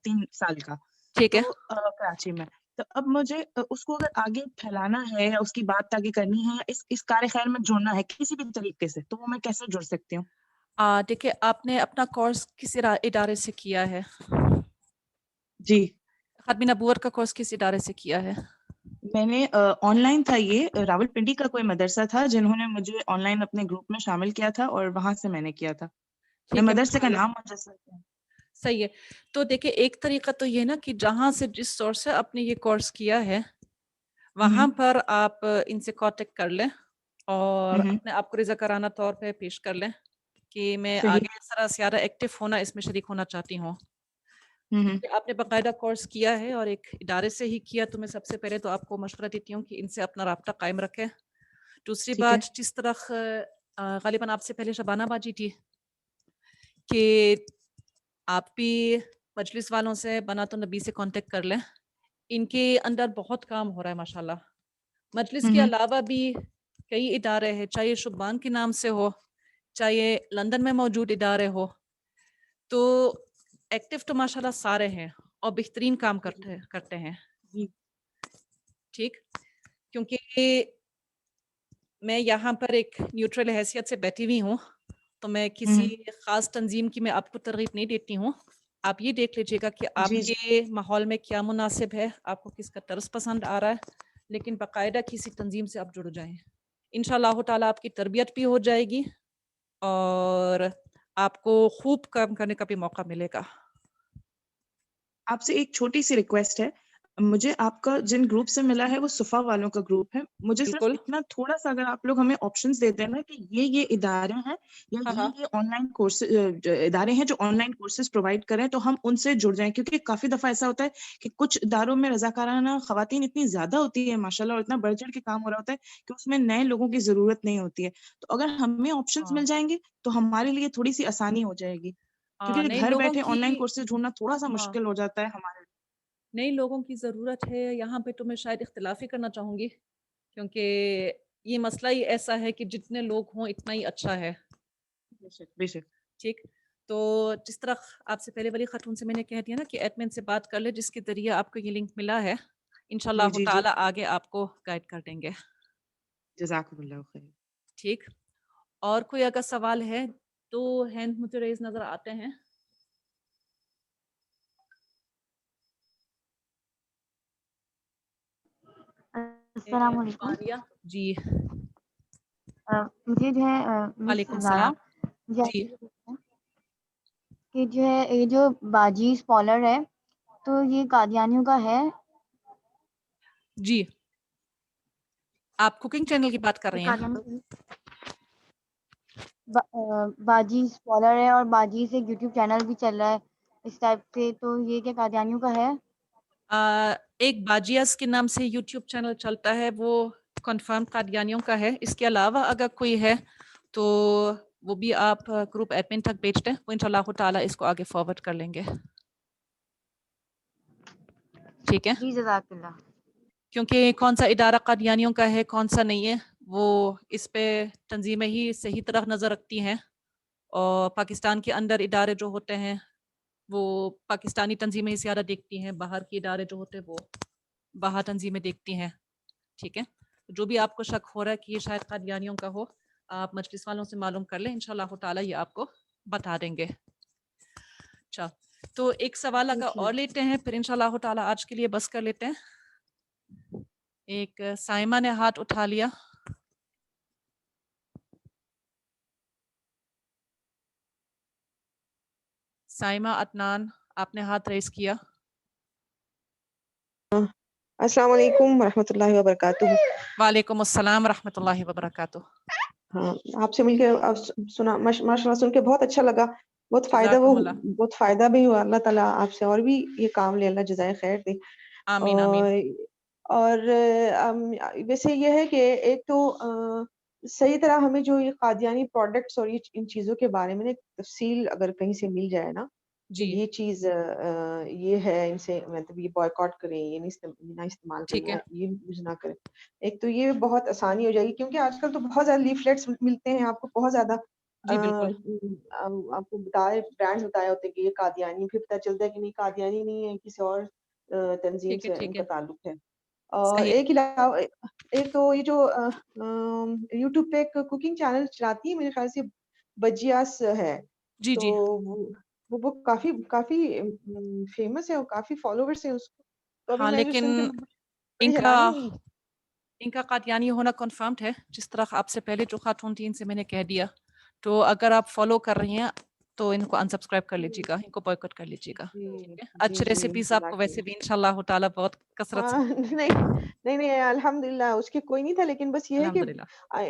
3 سال کا، ٹھیک ہے. تو کراچی میں. تو اب مجھے اس کو اگر آگے پھیلانا ہے یا اس کی بات آگے کرنی ہے یا اس کار خیر میں جڑنا ہے کسی بھی طریقے سے، تو وہ میں کیسے جڑ سکتی ہوں؟ دیکھیے، آپ نے اپنا کورس کس ادارے سے کیا ہے؟ جی، ختم نبوت کا کورس کس ادارے سے کیا ہے؟ میں نے آن لائن تھا، یہ راول پنڈی کا کوئی مدرسہ تھا جنہوں نے مجھے آن لائن اپنے گروپ میں شامل کیا تھا، اور وہاں سے میں نے کیا تھا. میں ٹھیک ہے، مدرسے کا ماشاءاللہ. نام صحیح ہے. تو دیکھیں، ایک طریقہ تو یہ نا کہ جہاں سے جس سورس سے آپ نے یہ کورس کیا ہے وہاں پر آپ ان سے کانٹیکٹ کر لیں اور اپنے آپ کو رضاکارانہ طور پہ پیش کر لیں کہ میں صحیح. آگے اس طرح زیادہ ایکٹیو ہونا، اس میں شریک ہونا چاہتی ہوں. ہوں. آپ نے باقاعدہ کورس کیا ہے اور ایک ادارے سے ہی کیا، تو میں سب سے پہلے تو آپ کو مشورہ دیتی ہوں کہ ان سے اپنا رابطہ قائم رکھیں. دوسری ٹھیک ہے. بات، جس طرح غالباً آپ سے پہلے شبانہ باجی تھی کہ آپ بھی مجلس والوں سے، بنات النبی سے کانٹیکٹ کر لیں. ان کے اندر بہت کام ہو رہا ہے ماشاءاللہ. مجلس کے علاوہ بھی کئی ادارے ہیں، چاہے شبان کے نام سے ہو، چاہے لندن میں موجود ادارے ہو، تو ایکٹیو تو ماشاءاللہ سارے ہیں اور بہترین کام کرتے ہیں. ٹھیک، کیونکہ میں یہاں پر ایک نیوٹرل حیثیت سے بیٹھی ہوئی ہوں، تو میں کسی خاص تنظیم کی میں آپ کو ترغیب نہیں دیتی ہوں. آپ یہ دیکھ لیجیے گا کہ آپ جی. کے ماحول میں کیا مناسب ہے، آپ کو کس کا طرز پسند آ رہا ہے، لیکن باقاعدہ کسی تنظیم سے آپ جڑ جائیں. انشاءاللہ تعالیٰ آپ کی تربیت بھی ہو جائے گی اور آپ کو خوب کام کرنے کا بھی موقع ملے گا. آپ سے ایک چھوٹی سی ریکویسٹ ہے, مجھے آپ کا جن گروپ سے ملا ہے وہ صفا والوں کا گروپ ہے, مجھے صرف بالکل. اتنا تھوڑا سا اگر آپ لوگ ہمیں آپشنز دے دیں نا کہ یہ ادارے ہیں یا ہاں یہ آن لائن کورس ادارے ہیں جو آن لائن کورسز پرووائڈ کریں, تو ہم ان سے جڑ جائیں, کیونکہ کافی دفعہ ایسا ہوتا ہے کہ کچھ اداروں میں رضاکارانہ خواتین اتنی زیادہ ہوتی ہے ماشاءاللہ, اور اتنا بڑھ چڑھ کے کام ہو رہا ہوتا ہے کہ اس میں نئے لوگوں کی ضرورت نہیں ہوتی ہے. تو اگر ہمیں آپشنز مل جائیں گے تو ہمارے لیے تھوڑی سی آسانی ہو جائے گی, کیونکہ نئے گھر لوگوں بیٹھے آن لائن کی کورسز ڈھونڈنا تھوڑا سا ہاں مشکل ہو جاتا ہے ہمارے لیے. نئے لوگوں کی ضرورت ہے. یہاں پہ تو میں شاید اختلاف ہی کرنا چاہوں گی, کیونکہ یہ مسئلہ ہی ایسا ہے کہ جتنے لوگ ہوں اتنا ہی اچھا ہے. بے شک بے شک. ٹھیک, تو جس طرح آپ سے پہلے والی خاتون سے میں نے کہہ دیا نا کہ ایڈمن سے بات کر لے, جس کے ذریعے آپ کو یہ لنک ملا ہے, انشاءاللہ جی تعالی آگے آپ کو گائیڈ کر دیں گے. جزاکم اللہ خیر. ٹھیک, اور کوئی اگر سوال ہے تو ہینڈ مجھے ریز نظر آتے ہیں. السلام علیکم. ماریہ جی. مجھے جو ہے مس وعلیکم زارا السلام جی. کہ جو ہے یہ جو باجی اسپالر ہے تو یہ قادیانیوں کا ہے؟ جی, آپ کوکنگ چینل کی بات کر رہے ہیں؟ باجی اسپالر ہے اور باجی سے یوٹیوب چینل بھی چل رہا ہے اس ٹائپ سے, تو یہ کیا قادیانیوں کا ہے؟ ایک باجیاس کے نام سے یوٹیوب چینل چلتا ہے, وہ کنفرم قادیانیوں کا ہے. اس کے علاوہ اگر کوئی ہے تو وہ بھی آپ گروپ ایڈمن تک بھیج دیں, وہ انشاءاللہ تعالی اس کو آگے فارورڈ کر لیں گے. ٹھیک ہے, جی جزاک اللہ. کیونکہ کون سا ادارہ قادیانیوں کا ہے کون سا نہیں ہے وہ اس پہ تنظیمیں ہی صحیح طرح نظر رکھتی ہیں, اور پاکستان کے اندر ادارے جو ہوتے ہیں وہ پاکستانی تنظیمیں زیادہ دیکھتی ہیں, باہر کے ادارے جو ہوتے ہیں وہ باہر تنظیمیں دیکھتی ہیں. ٹھیک ہے, جو بھی آپ کو شک ہو رہا ہے کہ یہ شاید قادیانیوں کا ہو, آپ مجلس والوں سے معلوم کر لیں, انشاءاللہ تعالی یہ آپ کو بتا دیں گے. اچھا, تو ایک سوال اگر اور لیتے ہیں پھر انشاءاللہ تعالی آج کے لیے بس کر لیتے ہیں. ایک سائمہ نے ہاتھ اٹھا لیا. سائمہ عدنان, آپ نے ہاتھ ریز کیا. السلام علیکم ورحمۃ اللہ وبرکاتہ. وعلیکم السلام ورحمۃ اللہ وبرکاتہ. ہاں, آپ سے مل کے سنا ماشاء اللہ سن کے بہت اچھا لگا, جزاکم اللہ. بہت فائدہ بھی ہوا. اللہ تعالیٰ آپ سے اور بھی یہ کام لے, اللہ جزائے خیر دے. آمین آمین. اور ویسے یہ ہے کہ ایک تو صحیح طرح ہمیں جو یہ قادیانی پروڈکٹس اور ان چیزوں کے بارے میں تفصیل اگر کہیں سے مل جائے نا, جی یہ چیز یہ ہے, ان سے مطلب یہ بائیکاٹ کریں, یہ نہ استعمال کریں, ٹھیک ہے. یہ یوز نہ کریں. ایک تو یہ بہت آسانی ہو جائے گی, کیونکہ آج کل تو بہت زیادہ لیفلیٹس ملتے ہیں آپ کو, بہت زیادہ جی بالکل. آپ کو برانڈ بتایا ہوتے ہیں کہ یہ قادیانی, پھر پتہ چلتا ہے کہ نہیں قادیانی نہیں ہے, کسی اور تنظیم سے ان کا تعلق ہے. اور ایک علاوہ ایک تو یہ جو یوٹیوب پہ ایک کوکنگ چینل چلاتی ہے میرے خیال سے بجیاس ہے, جی تو جی وہ کافی فیمس ہے اور کافی فالوورس ہیں اس کو. تو ابھی ہاں, میں جو لیکن سن کے ان بڑی حیرانی کا ہوئی. قادیانی ہونا کنفرمڈ ہے, جس طرح آپ سے پہلے جو خاتون تھی ان سے میں نے کہہ دیا. تو اگر آپ فالو کر رہی ہیں تو ان کو انسبسکرائب کر لیجیے گا, ان کو بائیکاٹ کر لیجیے گا. ٹھیک ہے, جی اچھی جی ریسیپیز آپ کو جزاک ویسے اللہ. بھی انشاءاللہ تعالی بہت کثرت ہاں سے. نہیں الحمدللہ اس کی کوئی نہیں تھا, لیکن بس یہ ہے کہ الحمدللہ,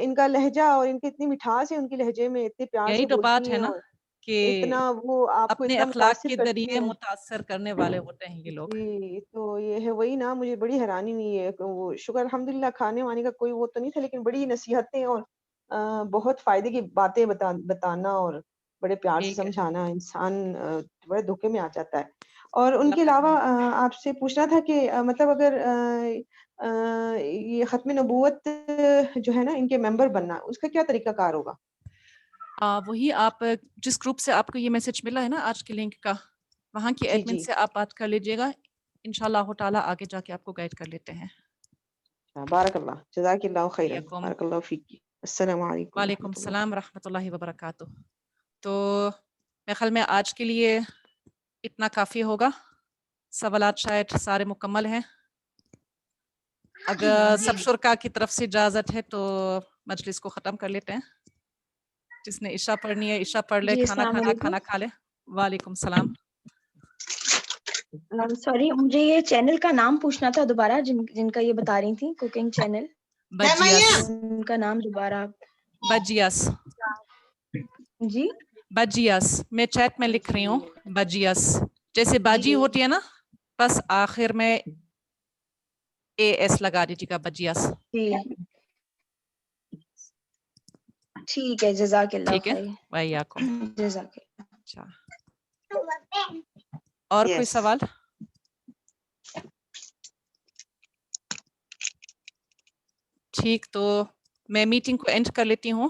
ان کا لہجہ اور ان کی اتنی مٹھاس ہے, ان کے لہجے میں اتنے پیار یہی سے تو بات بولتی ہے ہیں, نا اور کہ اتنا وہ آپ کو اپنے اتنا اخلاق متاثر کے کرتی ذریعے ہیں. متاثر کرنے والے ہوتے ہیں یہ لوگ. جی, تو یہ ہے وہی نا, مجھے بڑی حیرانی ہوئی ہے. وہ شکر الحمدللہ کھانے وانے کا کوئی وہ تو نہیں تھا, لیکن بڑی نصیحتیں اور بہت فائدے کی باتیں بتانا اور بڑے پیار سے ٹھیک ہے, سمجھانا, انسان بڑے دھوکے میں آ جاتا ہے. اور ان اللہ کے خیر علاوہ کرے. آپ سے پوچھنا تھا کہ مطلب اگر یہ ختم نبوت جو ہے نا ان کے ممبر بننا, اس کا کیا طریقہ کار ہوگا؟ وہی آپ جس گروپ سے آپ کو یہ میسج ملا ہے نا آج کے لنک کا, وہاں کی جی ایڈمن جی, سے آپ بات کر لیجیے گا, انشاءاللہ تعالی آگے جا کے آپ کو گائیڈ کر لیتے ہیں. بارک اللہ, جزاک اللہ خیرا, علیکم. بارک اللہ فیک. السلام علیکم وعلیکم ورحمۃ اللہ. السلام ورحمۃ اللہ وبرکاتہ. تو میرے خیال میں آج کے لیے اتنا کافی ہوگا, سوالات شاید سارے مکمل ہیں. اگر سب شرکا کی طرف سے اجازت ہے تو مجلس کو ختم کر لیتے ہیں. جس نے عشاء پڑھنی ہے عشاء پڑھ لے, جی کھانا السلام کھانا علیکم. کھانا کھا لے. وعلیکم السلام. سوری مجھے یہ چینل کا نام پوچھنا تھا دوبارہ جن کا یہ بتا رہی تھی کوکنگ چینل بجیاس ان کا نام دوبارہ بجیاس جی بجیاس میں چیٹ میں لکھ رہی ہوں بجیاس جیسے باجی ہوتی ہے نا بس آخر میں اے ایس لگا دیجیے گا بجیاس ٹھیک ہے جزاک اللہ ٹھیک ہے خیر وعلیکم جزاک اللہ اچھا اور کوئی Yes. سوال ٹھیک تو میں میٹنگ کو اینڈ کر لیتی ہوں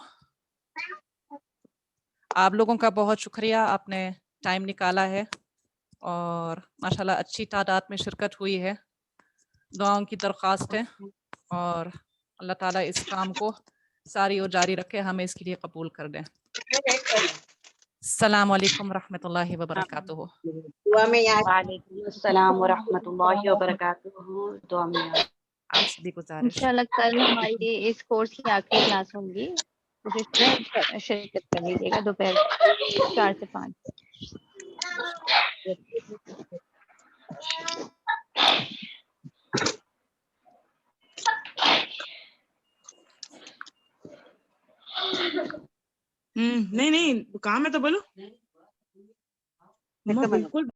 آپ لوگوں کا بہت شکریہ آپ نے ٹائم نکالا ہے اور ماشاءاللہ اچھی تعداد میں شرکت ہوئی ہے دعاؤں کی درخواست ہے اور اللہ تعالیٰ اس کام کو ساری اور جاری رکھے ہمیں اس کے لیے قبول کر دیں السلام علیکم ورحمۃ اللہ وبرکاتہ وعلیکم السلام ورحمۃ اللہ وبرکاتہ. دعا میں یاد. آپ سے بھی گزارش انشاءاللہ کل ہماری اس کورس کی آخری کلاس ہوں گی تو پھر شرکت کر لیجیے گا دوپہر 4 سے 5. نہیں کام ہے تو بولو. بالکل